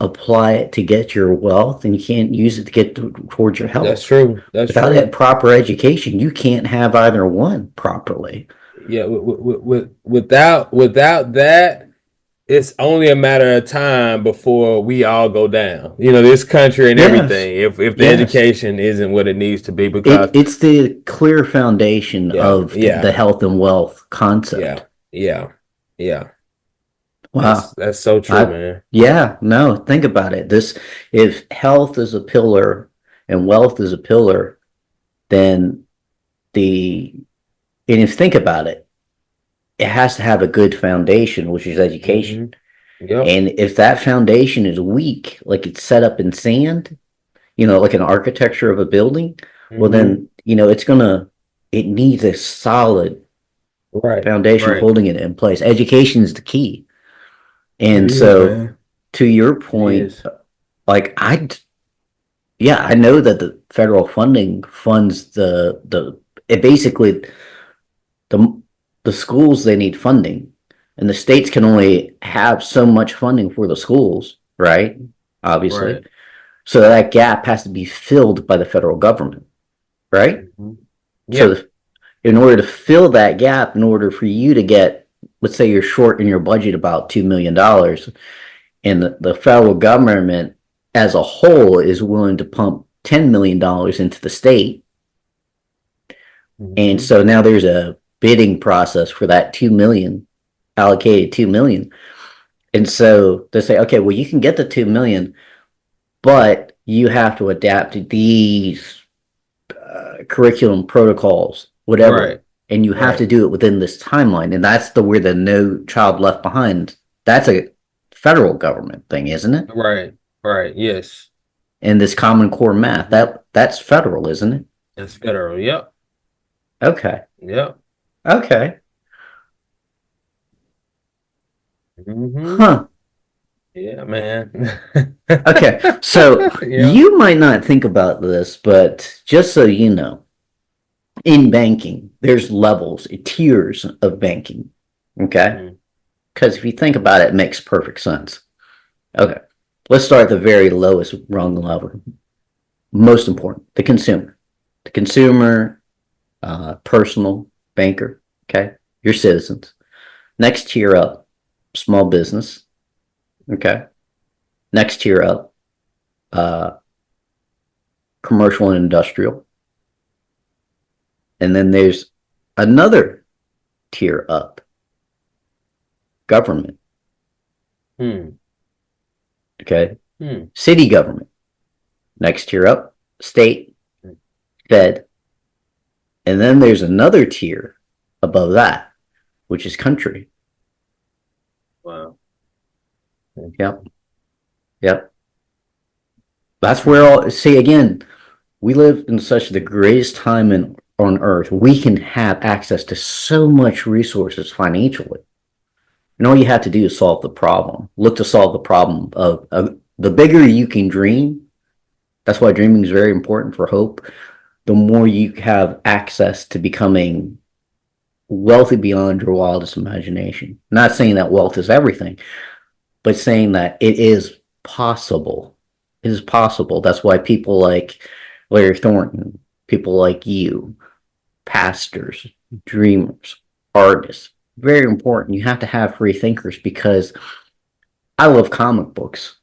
C: apply it to get your wealth, and you can't use it to get towards your health.
B: That's true.
C: Without that proper education, you can't have either one properly.
B: Yeah, without that, it's only a matter of time before we all go down. You know, this country and everything. If the education isn't what it needs to be, because
C: it's the clear foundation of the health and wealth concept.
B: Yeah.
C: Wow,
B: that's so true, man.
C: Yeah, no, think about it. If health is a pillar and wealth is a pillar, then and if you think about it, it has to have a good foundation, which is education. And if that foundation is weak, like it's set up in sand, like an architecture of a building, well, then, it needs a solid foundation holding it in place. Education is the key. And to your point, like I know that the federal funding funds basically the schools, they need funding, and the states can only have so much funding for the schools, right? Obviously. So that gap has to be filled by the federal government, right? So in order to fill that gap, in order for you to get, let's say you're short in your budget about $2 million, and the federal government as a whole is willing to pump $10 million into the state. And so now there's a bidding process for that 2 million, allocated 2 million. And so they say, okay, well, you can get the 2 million, but you have to adapt to these curriculum protocols, whatever. And you have to do it within this timeline. And that's where the No Child Left Behind, that's a federal government thing, isn't it?
B: Right. Yes.
C: And this Common Core math, that's federal, isn't it?
B: That's federal. Yep.
C: Okay.
B: Yep.
C: Okay.
B: Huh. Yeah, man.
C: Okay. So you might not think about this, but just so you know, in banking, there's levels, tiers of banking. Okay. Because if you think about it, it makes perfect sense. Okay. Let's start at the very lowest rung level. Most important, the consumer. The consumer, personal banker. Okay. Your citizens. Next tier up, small business. Okay. Next tier up, commercial and industrial. And then there's another tier up, government. Okay. City government. Next tier up, state, fed. And then there's another tier above that, which is country.
B: Wow.
C: Yep. That's where see, again, we live in such the greatest time on earth. We can have access to so much resources financially. And all you have to do is solve the problem. Look to solve the problem of the bigger you can dream. That's why dreaming is very important for hope. The more you have access to becoming wealthy beyond your wildest imagination. Not saying that wealth is everything, but saying that it is possible. It is possible. That's why people like Larry Thornton, people like you, pastors, dreamers, artists, very important. You have to have free thinkers because I love comic books.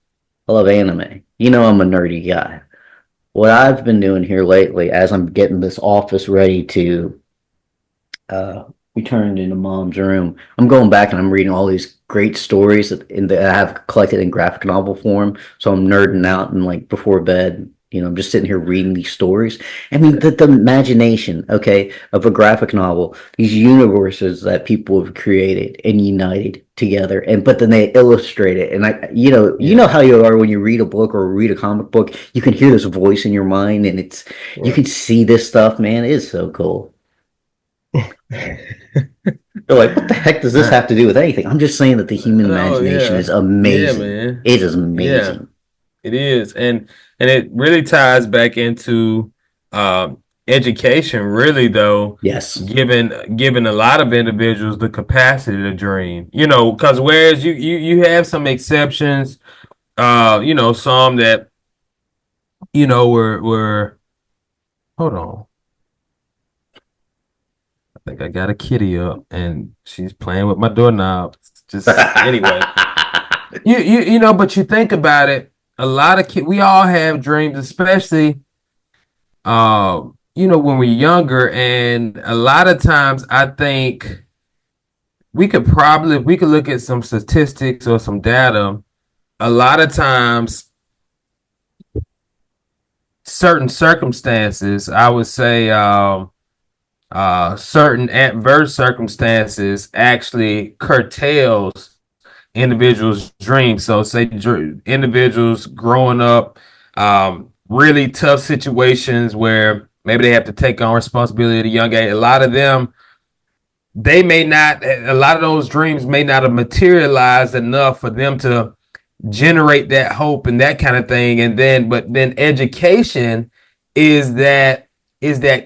C: I love anime. You know, I'm a nerdy guy. What I've been doing here lately, as I'm getting this office ready to be turned into mom's room, I'm going back and I'm reading all these great stories that I have collected in graphic novel form. So I'm nerding out and like before bed, I'm just sitting here reading these stories. I mean, the imagination, okay, of a graphic novel, these universes that people have created and united together, and but then they illustrate it. And you know
B: Yeah.
C: how you are when you read a book or read a comic book, you can hear this voice in your mind, and you
B: Right.
C: can see this stuff, man. It is so cool. They're like, what the heck does this
B: Uh,
C: have to do with anything? I'm just saying that the human
B: oh
C: imagination is
B: yeah. Yeah,
C: amazing.
B: man.
C: It is
B: Yeah.
C: amazing.
B: It is, and it really ties back into education, really though,
C: Yes.
B: giving a lot of individuals the capacity to dream. Because whereas you have some exceptions, some that were hold on. I think I got a kitty up and she's playing with my doorknob. Just anyway. But you think about it, a lot of kids, we all have dreams, especially when we're younger, and a lot of times I think we could look at some statistics or some data. A lot of times, certain circumstances, I would say, certain adverse circumstances actually curtails individuals' dreams. So, say individuals growing up, really tough situations where maybe they have to take on responsibility at a young age. A lot of them, they may not. A lot of those dreams may not have materialized enough for them to generate that hope and that kind of thing. But then education is that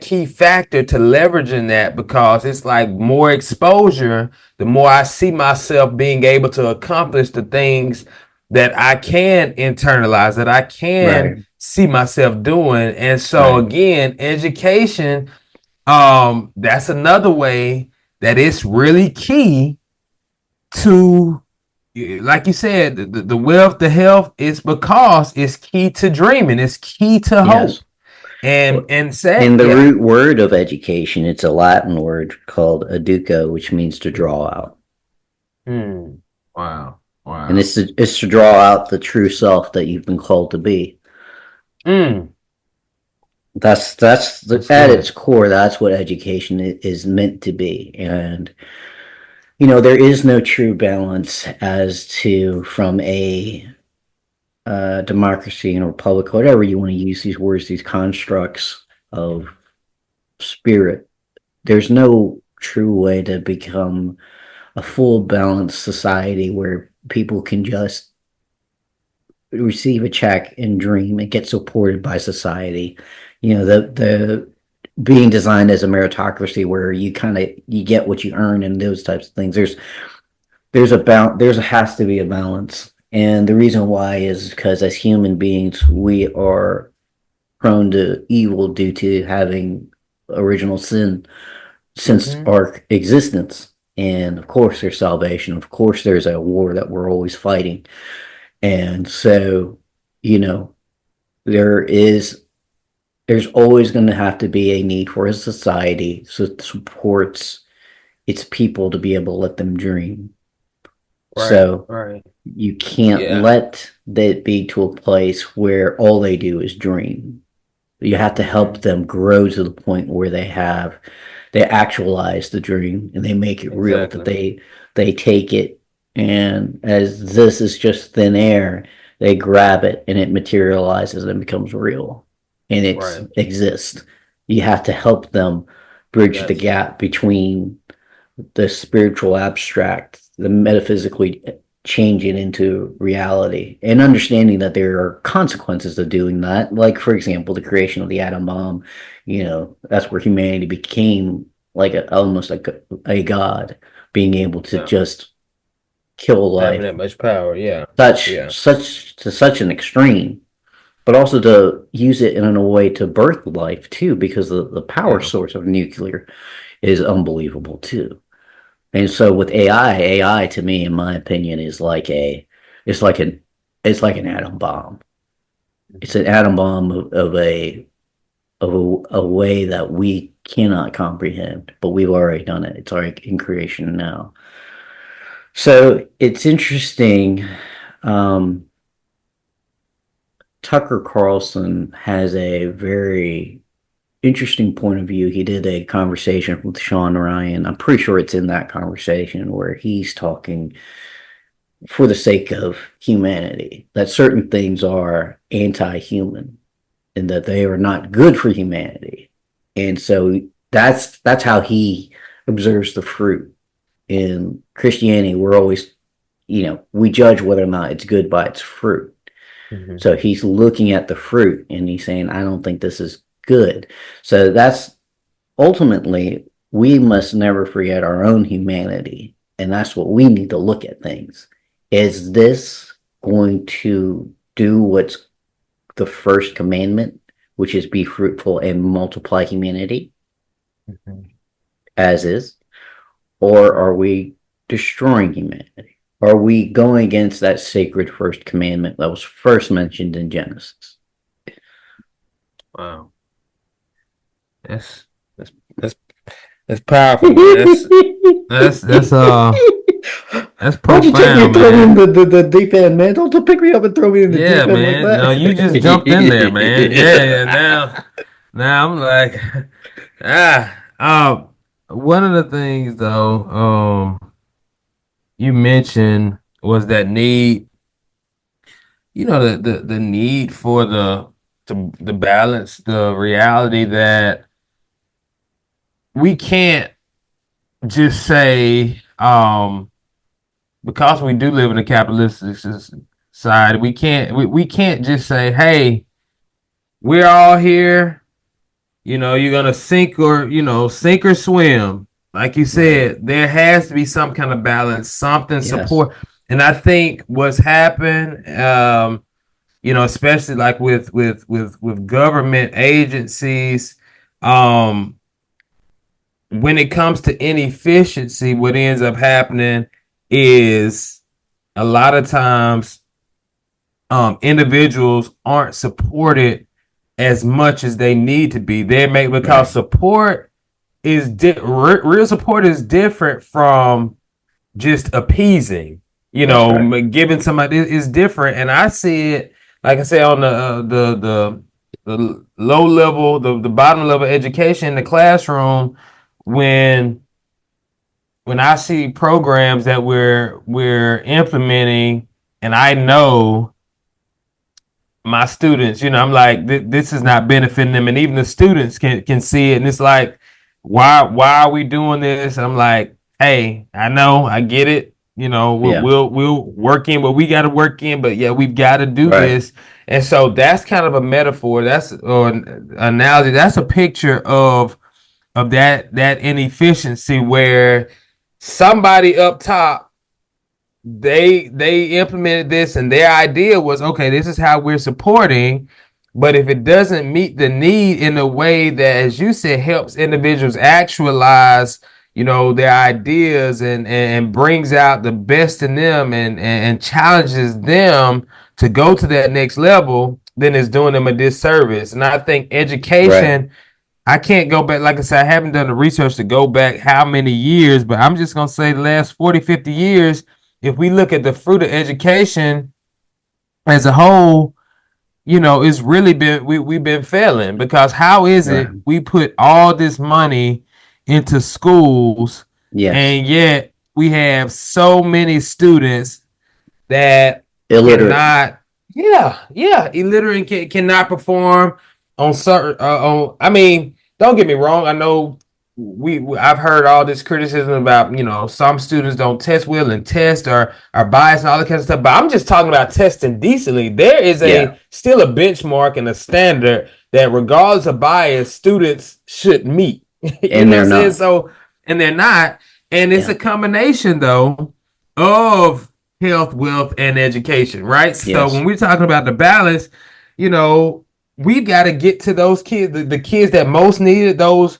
B: key factor to leveraging that, because it's like more exposure, the more I see myself being able to accomplish the things that I can internalize, that I
C: Right.
B: can see myself doing. And so
C: Right.
B: again, education, that's another way that it's really key to, like you said, the wealth, the health, is because it's key to dreaming. It's key to hope.
C: Yes.
B: And say,
C: In the
B: yeah.
C: root word of education, it's a Latin word called educo, which means to draw out.
B: Hmm. Wow.
C: And
B: Wow.
C: it's to draw out the true self that you've been called to be.
B: Mm. That's
C: At
B: good.
C: its core, that's what education is meant to be. And there is no true balance as to from a democracy and republic, whatever you want to use these words, these constructs of spirit. There's no true way to become a full balanced society where people can just receive a check and dream and get supported by society. The being designed as a meritocracy where you get what you earn and those types of things. There's has to be a balance. And the reason why is because as human beings, we are prone to evil due to having original sin since
B: Mm-hmm.
C: our existence. And of course, there's salvation. Of course, there's a war that we're always fighting. And so, you know, there is there's always going to have to be a need for a society that supports its people to be able to let them dream.
B: Right.
C: So
B: Right.
C: you can't
B: Yeah.
C: let that be to a place where all they do is dream. You have to help
B: Mm-hmm.
C: them grow to the point where they actualize the dream and they make it real, that
B: Exactly.
C: they take it, and as this is just thin air, they grab it and it materializes and becomes real and it
B: Right.
C: exists. You have to help them bridge the
B: Got to.
C: gap between the spiritual abstract, the metaphysically changing into reality, and understanding that there are consequences of doing that. Like, for example, the creation of the atom bomb, that's where humanity became like almost like a god, being able to
B: Yeah.
C: just kill
B: Having
C: life
B: that much power. Yeah.
C: such
B: Yeah.
C: such to such an extreme, but also to use it in a way to birth life too, because the power
B: Yeah.
C: source of nuclear is unbelievable too. And so with AI to me, in my opinion, is like it's like an it's like an atom bomb. It's an atom bomb of a way that we cannot comprehend, but we've already done it. It's already in creation now. So it's interesting. Um, Tucker Carlson has a very interesting point of view. He did a conversation with Sean Ryan. I'm pretty sure it's in that conversation where he's talking for the sake of humanity, that certain things are anti-human and that they are not good for humanity. And so that's how he observes the fruit. In Christianity, we're always, we judge whether or not it's good by its fruit.
B: Mhm.
C: So he's looking at the fruit and he's saying, I don't think this is good. So that's ultimately, we must never forget our own humanity. And that's what we need to look at things. Is this going to do what's the first commandment, which is be fruitful and multiply humanity, as is? Or are we destroying humanity? Are we going against that sacred first commandment that was first mentioned in Genesis?
B: Wow. That's that's powerful, man. That's that's
C: Why'd you take me
B: profound,
C: and throw me in
B: man.
C: the deep end, man? Don't pick me up and throw me in the
B: Yeah,
C: deep end like
B: man.
C: that.
B: No, you just jumped in there, man. Yeah, now I'm like, one of the things though, you mentioned was that need, the need for the balance, the reality that we can't just say, because we do live in a capitalistic society, we can't just say, hey, we're all here. You're gonna sink or swim. Like you said,
C: Right.
B: there has to be some kind of balance, something
C: Yes.
B: support. And I think what's happened, especially like with government agencies, when it comes to inefficiency, what ends up happening is a lot of times individuals aren't supported as much as they need to be. Because
C: Right.
B: support is real support is different from just appeasing.
C: That's right.
B: Giving somebody is different, and I see it like I say on the low level, the bottom level education in the classroom when I see programs that we're implementing, and I know my students, I'm like, this is not benefiting them, and even the students can see it, and it's like, why are we doing this? I'm like, hey, I know, I get it.
C: Yeah.
B: We'll work in what we got to work in, but yeah, we've got to do
C: Right.
B: this, and so that's kind of a metaphor. Or an analogy. That's a picture of that inefficiency where somebody up top they implemented this and their idea was, okay, this is how we're supporting, but if it doesn't meet the need in a way that, as you said, helps individuals actualize their ideas and brings out the best in them and challenges them to go to that next level, then it's doing them a disservice. And I think
C: Right.
B: education, I can't go back. Like I said, I haven't done the research to go back how many years, but I'm just going to say the last 40, 50 years, if we look at the fruit of education as a whole, it's really we've been failing, because how is
C: Right.
B: it we put all this money into schools
C: Yes.
B: and yet we have so many students that
C: Illiterate.
B: cannot, illiterate and cannot perform on certain, I mean, don't get me wrong, I know I've heard all this criticism about, some students don't test well and test or are biased and all that kind of stuff, but I'm just talking about testing decently. There is
C: Yeah.
B: still a benchmark and a standard that, regardless of bias, students should meet. You
C: And
B: know what
C: they're
B: I'm saying?
C: not.
B: So, and they're not, and it's
C: Yeah.
B: a combination though of health, wealth, and education, right? So
C: Yes.
B: when we're talking about the balance, you know, we've got to get to those kids, the kids that most need it, those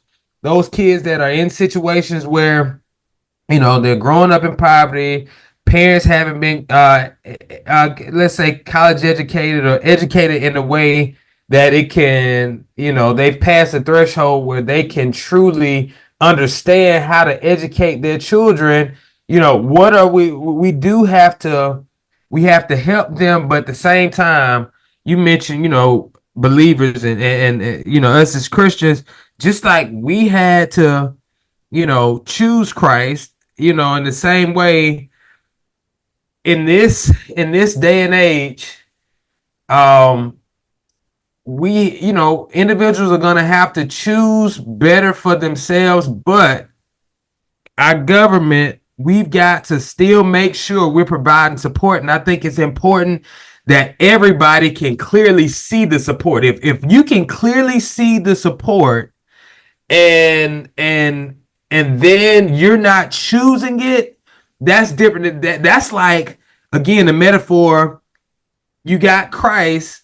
B: kids that are in situations where they're growing up in poverty. Parents haven't been, let's say, college educated or educated in a way that it can, they've passed a threshold where they can truly understand how to educate their children. What are we do have to, we have to help them, but at the same time, you mentioned, believers and us as Christians, just like we had to, choose Christ, in the same way in this day and age, um, we, individuals are gonna have to choose better for themselves, but our government, we've got to still make sure we're providing support. And I think it's important that everybody can clearly see the support. If you can clearly see the support and then you're not choosing it, that's different. That's like, again, the metaphor, you got Christ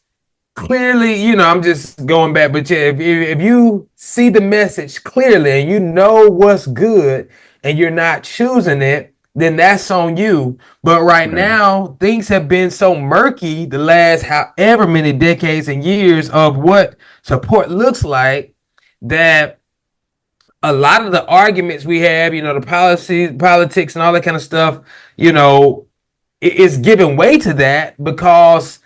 B: clearly, I'm just going back, but yeah, if you see the message clearly and you know what's good and you're not choosing it, then that's on you. But right now, things have been so murky the last however many decades and years of what support looks like, that a lot of the arguments we have, the policies, politics, and all that kind of stuff, is giving way to that, because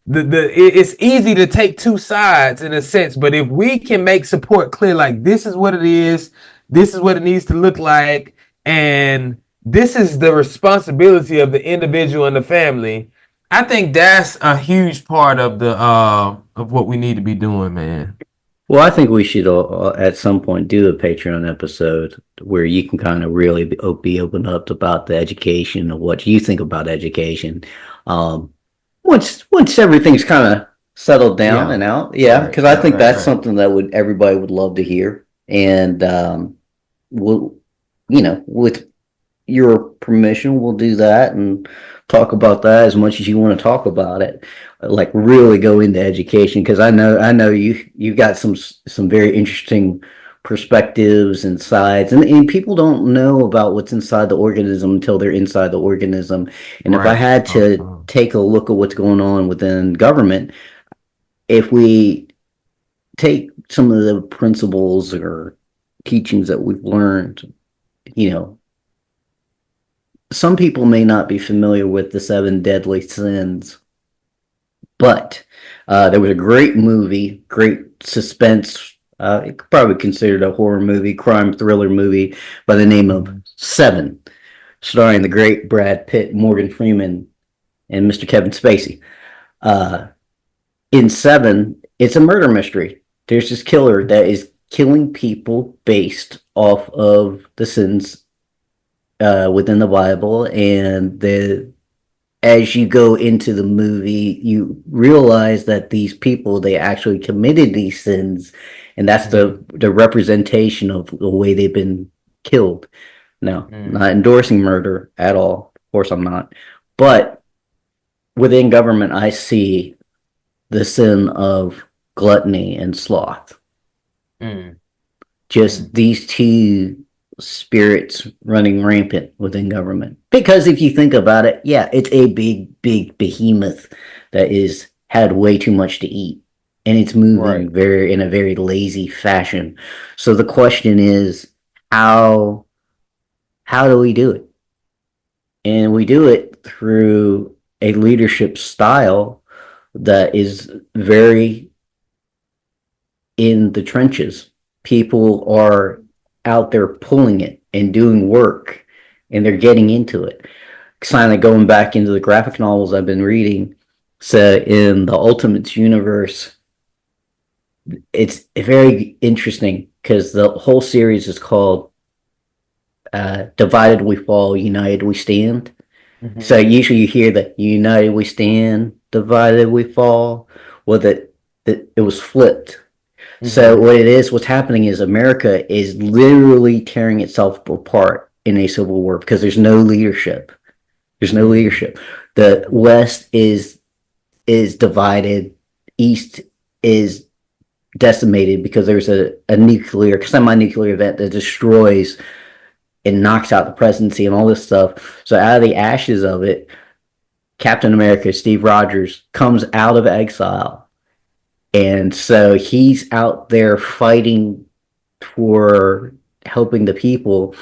B: it's easy to take two sides in a sense. But if we can make support clear, like, this is what it is, this is what it needs to look like, and this is the responsibility of the individual and the family, I think that's a huge part of the of what we need to be doing, man.
C: Well, I think we should at some point do a Patreon episode where you can kind of really be open up about the education of what you think about education. Um, once everything's kind of settled down and out, because I think that's something that everybody would love to hear. And we'll, with your permission, we'll do that and talk about that as much as you want to talk about it. Like, really go into education, because I know you got some very interesting perspectives and sides, and people don't know about what's inside the organism until they're inside the organism. And if I had to take a look at what's going on within government, if we take some of the principles or teachings that we've learned, some people may not be familiar with the 7 deadly sins, but there was a great movie, great suspense, probably considered a horror movie, crime thriller movie by the name of Seven, starring the great Brad Pitt, Morgan Freeman, and Mr. Kevin Spacey. In Seven, it's a murder mystery. There's this killer that is killing people based off of the sins within the Bible, and as you go into the movie, you realize that these people, they actually committed these sins, and that's the representation of the way they've been killed. No, not endorsing murder at all. Of course, I'm not. But within government, I see the sin of gluttony and sloth. Just these two spirits running rampant within government. Because if you think about it, it's a big behemoth that is had way too much to eat, and it's moving in a very lazy fashion. So the question is, how do we do it? And we do it through a leadership style that is very in the trenches. People are out there pulling it and doing work, and they're getting into it. Kind of going back into the graphic novels I've been reading, so in the Ultimates universe, it's very interesting because the whole series is called Divided We Fall, United We Stand. So usually you hear that United We Stand, Divided We Fall. Well, it was flipped. So what's happening is America is literally tearing itself apart in a civil war because there's no leadership. There's no leadership. The West is divided. East is decimated because there's a nuclear, semi-nuclear event that destroys and knocks out the presidency and all this stuff. So out of the ashes of it, Captain America, Steve Rogers, comes out of exile. And so he's out there fighting for helping the people.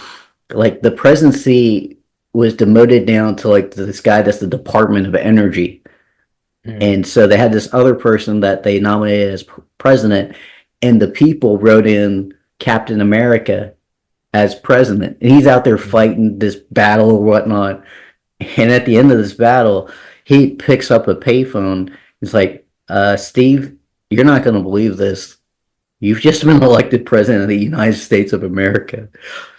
C: Like the presidency was demoted down to like this guy that's the Department of Energy. And so they had this other person that they nominated as president, and the people wrote in Captain America as president. And he's out there fighting this battle or whatnot. And at the end of this battle, he picks up a payphone. He's like, Steve, you're not going to believe this. You've just been elected president of the United States of America.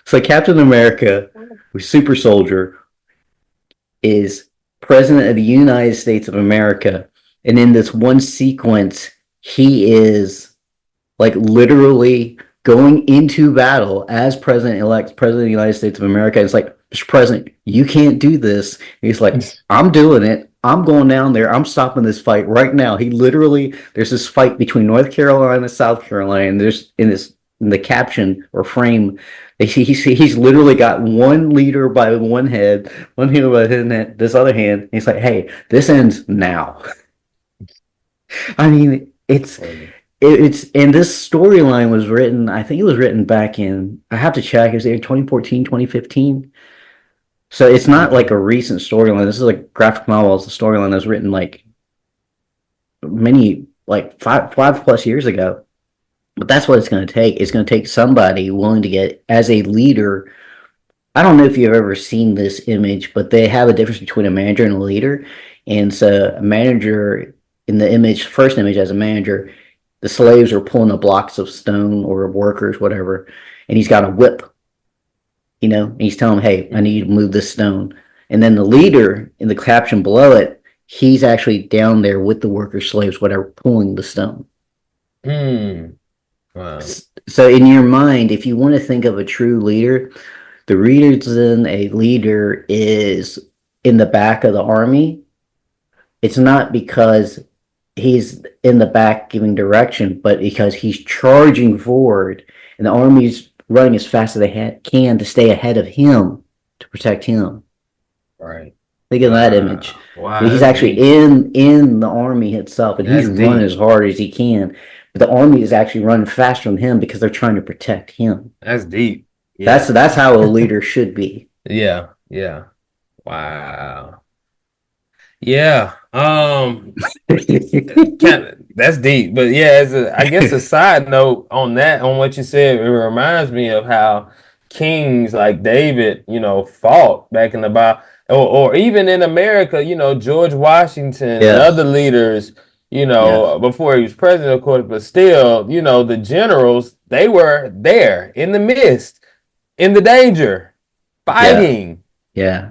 C: So Captain America, who's super soldier, is president of the United States of America. And in this one sequence, he is like literally going into battle as president-elect, president of the United States of America. It's like, Mr. President, you can't do this. And he's like, I'm doing it. I'm going down there. I'm stopping this fight right now. He literally, there's this fight between North Carolina and South Carolina. And there's in the caption or frame, he's literally got one leader by one head, one hand by this other hand. And he's like, hey, this ends now. I mean, it's and this storyline was written, I think it was written back in, I have to check, it was either 2014, 2015. So it's not like a recent storyline. This is like graphic novel. It's a storyline that was written like five plus years ago. But that's what it's going to take. It's going to take somebody willing to get as a leader. I don't know if you've ever seen this image, but they have a difference between a manager and a leader. And so a manager in the image, first image as a manager, the slaves are pulling up blocks of stone or workers, whatever, and he's got a whip. And he's telling them, hey, I need you to move this stone. And then the leader in the caption below it, he's actually down there with the workers, slaves, whatever, pulling the stone.
B: Wow.
C: So in your mind, if you want to think of a true leader, the reason a leader is in the back of the army, it's not because he's in the back giving direction, but because he's charging forward and the army's running as fast as they can to stay ahead of him to protect him.
B: Right.
C: Think of that image.
B: Wow.
C: He's actually in the army itself, and he's running as hard as he can. But the army is actually running faster than him because they're trying to protect him.
B: That's deep. Yeah.
C: That's how a leader should be.
B: Yeah. Yeah. Wow. Yeah. That's deep. But yeah, I guess a side note on that, on what you said, it reminds me of how kings like David, fought back in the Bible, or even in America, George Washington and other leaders, before he was president, of course, but still, the generals, they were there in the midst, in the danger, fighting.
C: Yeah.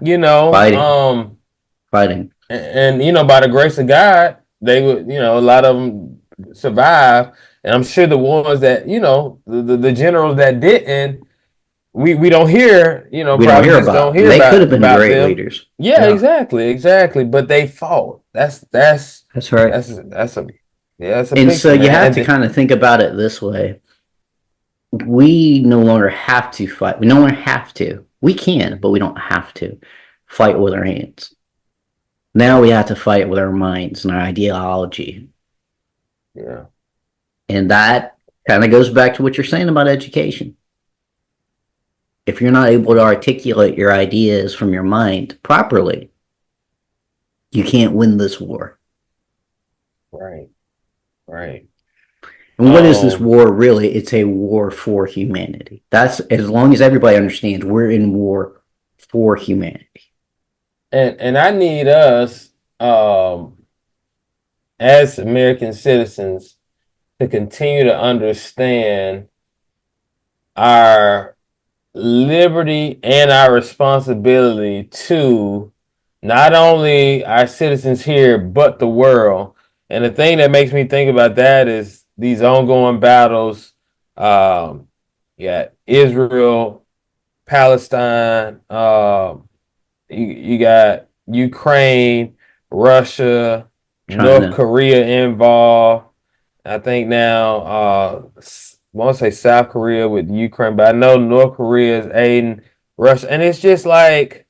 B: Fighting. And by the grace of God, they would, a lot of them survive. And I'm sure the ones that, the generals that didn't, we don't hear,
C: we don't hear about. They could have been great
B: them.
C: Leaders.
B: Yeah, exactly. But they fought. That's
C: right.
B: That's a and
C: big so you have to kind of think about it this way. We no longer have to fight. We no longer have to. We can, but we don't have to fight with our hands. Now we have to fight with our minds and our ideology.
B: Yeah.
C: And that kind of goes back to what you're saying about education. If you're not able to articulate your ideas from your mind properly, you can't win this war.
B: Right.
C: And what is this war really? It's a war for humanity. That's as long as everybody understands we're in war for humanity.
B: And I need us, as American citizens, to continue to understand our liberty and our responsibility to not only our citizens here, but the world. And the thing that makes me think about that is these ongoing battles, Israel, Palestine, you got Ukraine, Russia,
C: China.
B: North Korea involved. I think now, I want to say South Korea with Ukraine, but I know North Korea is aiding Russia, and it's just like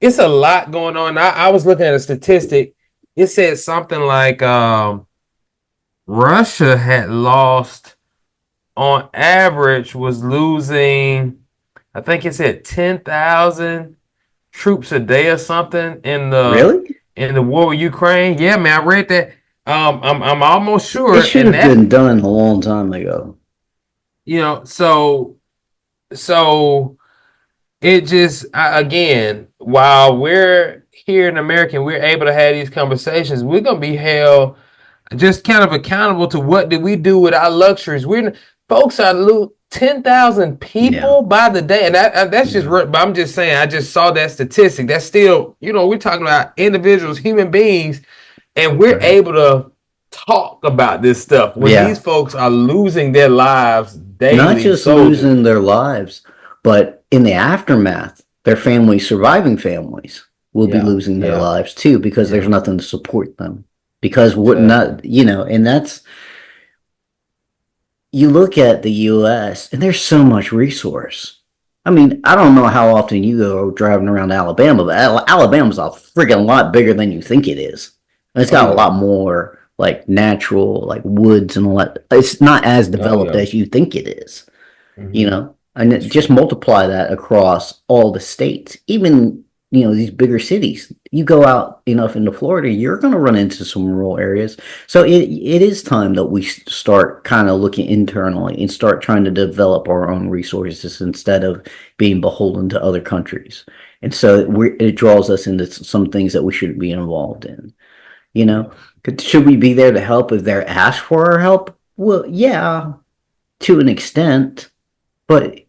B: it's a lot going on. I was looking at a statistic. It said something like Russia had lost on average was losing. I think it said 10,000 troops a day or something
C: Really?
B: in the war with Ukraine. Yeah, man, I read that. I'm almost
C: It
B: sure,
C: should
B: and
C: have
B: that
C: been done a long time ago.
B: so it just again, while we're here in America, and we're able to have these conversations. We're gonna be held just kind of accountable to what did we do with our luxuries. We're folks are 10,000
C: Yeah.
B: people by the day, and that's just.
C: Yeah.
B: But I'm just saying, I just saw that statistic. That's still, we're talking about individuals, human beings, and we're
C: Right.
B: able to talk about this stuff when
C: Yeah.
B: these folks are losing their lives
C: Not
B: daily.
C: just
B: Soldiers,
C: losing their lives, but in the aftermath, their families, surviving families, will be
B: yeah,
C: losing their
B: yeah,
C: lives too because there's
B: yeah,
C: nothing to support them. Because what
B: exactly.
C: not, and that's, you look at the US and there's so much resource. I mean, I don't know how often you go driving around Alabama, but Alabama's a freaking lot bigger than you think it is. And it's
B: Oh
C: got a
B: yeah,
C: lot more like natural, like woods and all that. It's not as
B: oh
C: developed
B: yeah.
C: as you think it is,
B: Hmm.
C: and
B: That's
C: just
B: true.
C: multiply that across all the states, even these bigger cities. You go out enough into Florida, you're going to run into some rural areas. So it is time that we start kind of looking internally and start trying to develop our own resources instead of being beholden to other countries. And so it draws us into some things that we should be involved in. you
B: Yeah,
C: know should we be there to help if they're asked for our help? Well, yeah, to an extent. But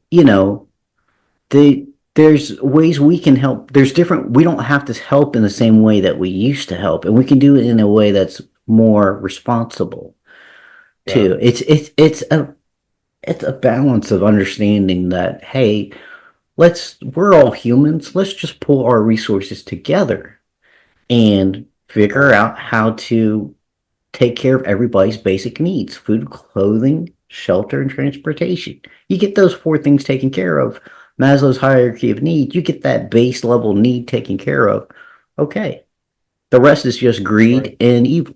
C: there's ways we can help. There's different. We don't have to help in the same way that we used to help, and we can do it in a way that's more responsible
B: yeah,
C: too. It's a balance of understanding that, hey, we're all humans. Let's just pull our resources together and figure
B: right,
C: out how to take care of everybody's basic needs: food, clothing, shelter, and transportation. You get those four things taken care of, Maslow's hierarchy of needs, you get that base level need taken care of. Okay. The rest is just
B: right.
C: greed and evil.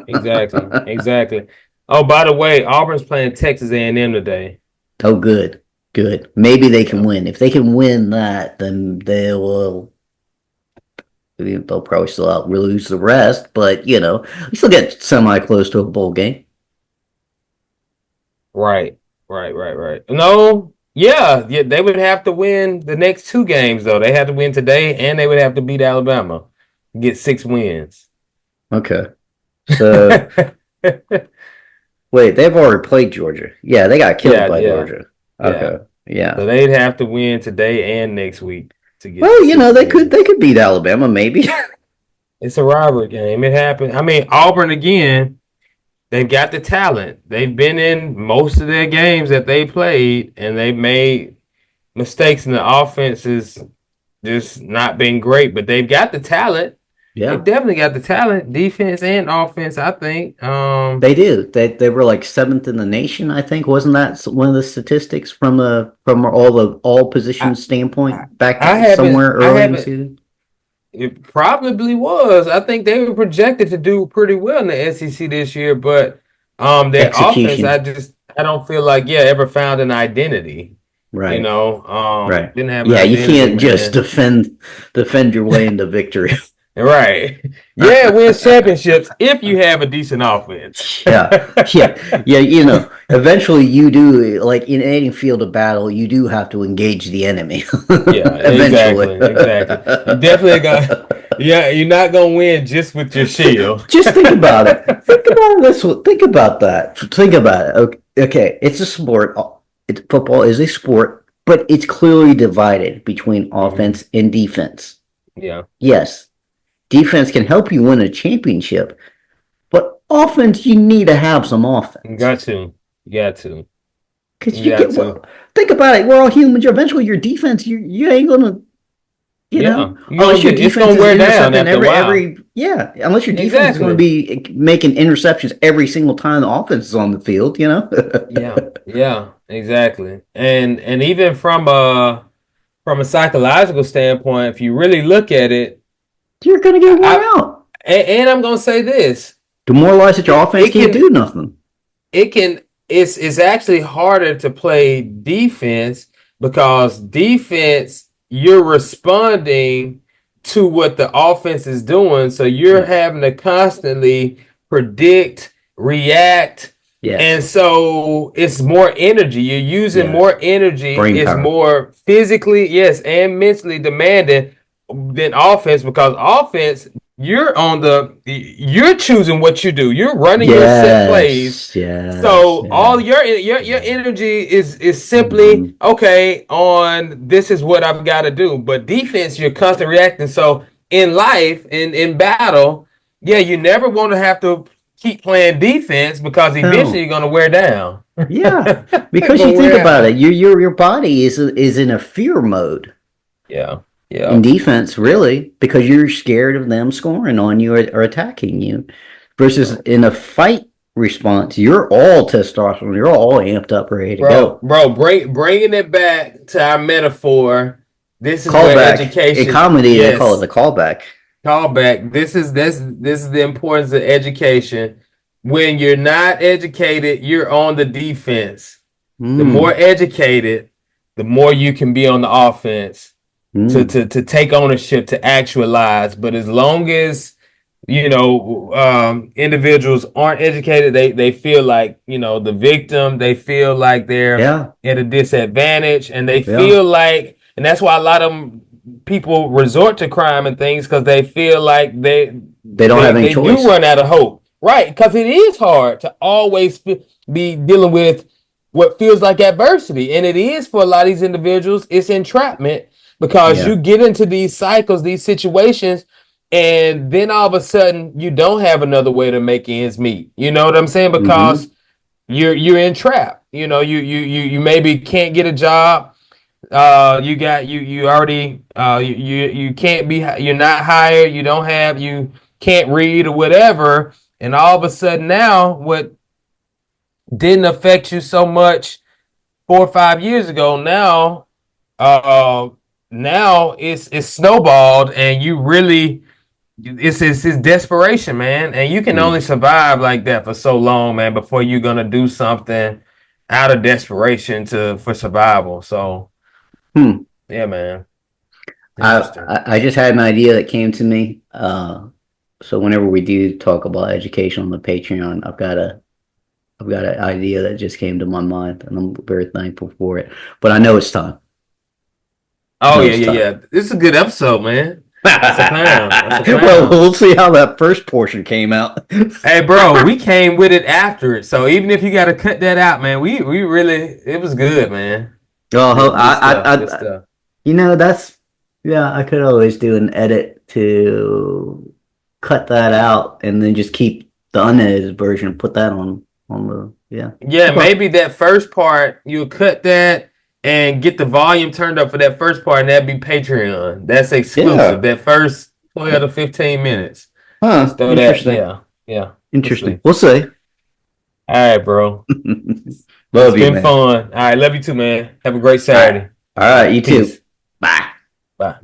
B: Exactly, exactly. Oh, by the way, Auburn's playing Texas A&M today.
C: Oh, good. Good. Maybe they can
B: Yeah,
C: win. If they can win that, then they'll probably still lose the rest, but we still get semi close to a bowl game.
B: right, right. No, yeah, yeah. They would have to win the next two games though. They have to win today, and they would have to beat Alabama, get 6 wins.
C: Okay. So wait, they've already played Georgia. Yeah, they got killed
B: Yeah,
C: by
B: yeah,
C: Georgia.
B: yeah.
C: Okay. Yeah.
B: So they'd have to win today and next week to get
C: Well,
B: to six
C: they
B: wins.
C: could beat Alabama, maybe.
B: It's a rivalry game. It happened. I mean, Auburn again. They've got the talent. They've been in most of their games that they played, and they've made mistakes, and the offense has just not been great. But they've got the talent. They've
C: Yeah,
B: definitely got the talent, defense and offense. I think.
C: they do. They were like seventh in the nation, I think. Wasn't that one of the statistics from all
B: I,
C: positions
B: I,
C: standpoint back
B: I haven't.
C: somewhere
B: I
C: early in the
B: haven't.
C: season?
B: It probably was. I think they were projected to do pretty well in the SEC this year, but their offense,
C: Execution.
B: I don't feel like ever found an identity.
C: Right. Right.
B: Didn't have an
C: Yeah, you
B: identity,
C: can't just
B: man.
C: defend your way into victory.
B: Right. Yeah, it wins championships if you have a decent offense.
C: Yeah, yeah. Eventually you do, like in any field of battle, you do have to engage the enemy.
B: Yeah,
C: Eventually.
B: exactly. You definitely got. Yeah, you're not gonna win just with your shield.
C: Just think about it. Think about this. Think about that. Think about it. Okay, it's a sport. Football is a sport, but it's clearly divided between
B: Hmm.
C: offense and defense.
B: Yeah,
C: Yes, defense can help you win a championship, but offense, you need to have some
B: you
C: offense.
B: got to. You got to.
C: Because
B: You got to.
C: think about it. We're all humans. Eventually, your defense, you ain't gonna, You know,
B: You
C: unless
B: gonna
C: your
B: it's
C: defense
B: gonna
C: is
B: wear down
C: intercepting
B: after a while.
C: unless your defense is going to be making interceptions every single time the offense is on the field. You know.
B: Yeah, exactly. And even from a psychological standpoint, if you really look at it,
C: You're going to get worn
B: I,
C: out.
B: and I'm gonna say this:
C: Demoralized that your offense can't do nothing.
B: it can it's actually harder to play defense because defense you're responding to what the offense is doing, so you're having to constantly predict, react, and
C: Yes.
B: so it's more energy. You're using more energy.
C: Brain
B: It's
C: power.
B: more physically, yes, and mentally demanding than offense because offense you're choosing what you do. You're running your set plays. So all your energy is simply okay on this is what I've got to do. But defense, you're constantly reacting. So in life, in battle, yeah, you never want to have to keep playing defense because eventually you're gonna wear down.
C: Yeah, because you think about it, your body is in a fear mode.
B: Yeah.
C: In defense, really, because you're scared of them scoring on you or attacking you. Versus in a fight response, you're all testosterone, you're all amped up, ready to go.
B: Bringing it back to our metaphor. This is
C: Callback.
B: where education.
C: In comedy, they call it the callback.
B: Callback. This is the importance of education. When you're not educated, you're on the defense. The more educated, the more you can be on the offense. To take ownership, to actualize. But as long as individuals aren't educated, they feel like the victim. They feel like they're at a disadvantage, and they feel like, and that's why a lot of people resort to crime and things because they feel like they
C: don't have any choice.
B: Do run out of hope, right? Because it is hard to always be dealing with what feels like adversity, and it is for a lot of these individuals. It's entrapment. Because you get into these cycles, these situations, and then all of a sudden you don't have another way to make ends meet. You know what I'm saying? Because you're entrapped. You maybe can't get a job. You already you can't be. You're not hired. You can't read or whatever. And all of a sudden now, what didn't affect you so much 4 or 5 years ago now it's snowballed, and you really it's desperation, man, and you can only survive like that for so long, man, before you're gonna do something out of desperation for survival. So yeah, man.
C: I just had an idea that came to me. So whenever we do talk about education on the Patreon, I've got an idea that just came to my mind, and I'm very thankful for it. But I know it's time.
B: Oh, yeah. This is a good episode, man. That's a clown.
C: Well, we'll see how that first portion came out.
B: Hey, bro, we came with it after it. So even if you got to cut that out, man, we really, it was good, man.
C: Good stuff. I could always do an edit to cut that out and then just keep the unedited version and put that on the,
B: Yeah, maybe that first part, you'll cut that and get the volume turned up for that first part, and that'd be Patreon. That's exclusive. That first 12 to 15 minutes.
C: Interesting.
B: Yeah.
C: Interesting. We'll see.
B: All right, bro.
C: Love you, man.
B: It's been fun. All right, love you too, man. Have a great Saturday.
C: All right, you too. Bye.
B: Bye.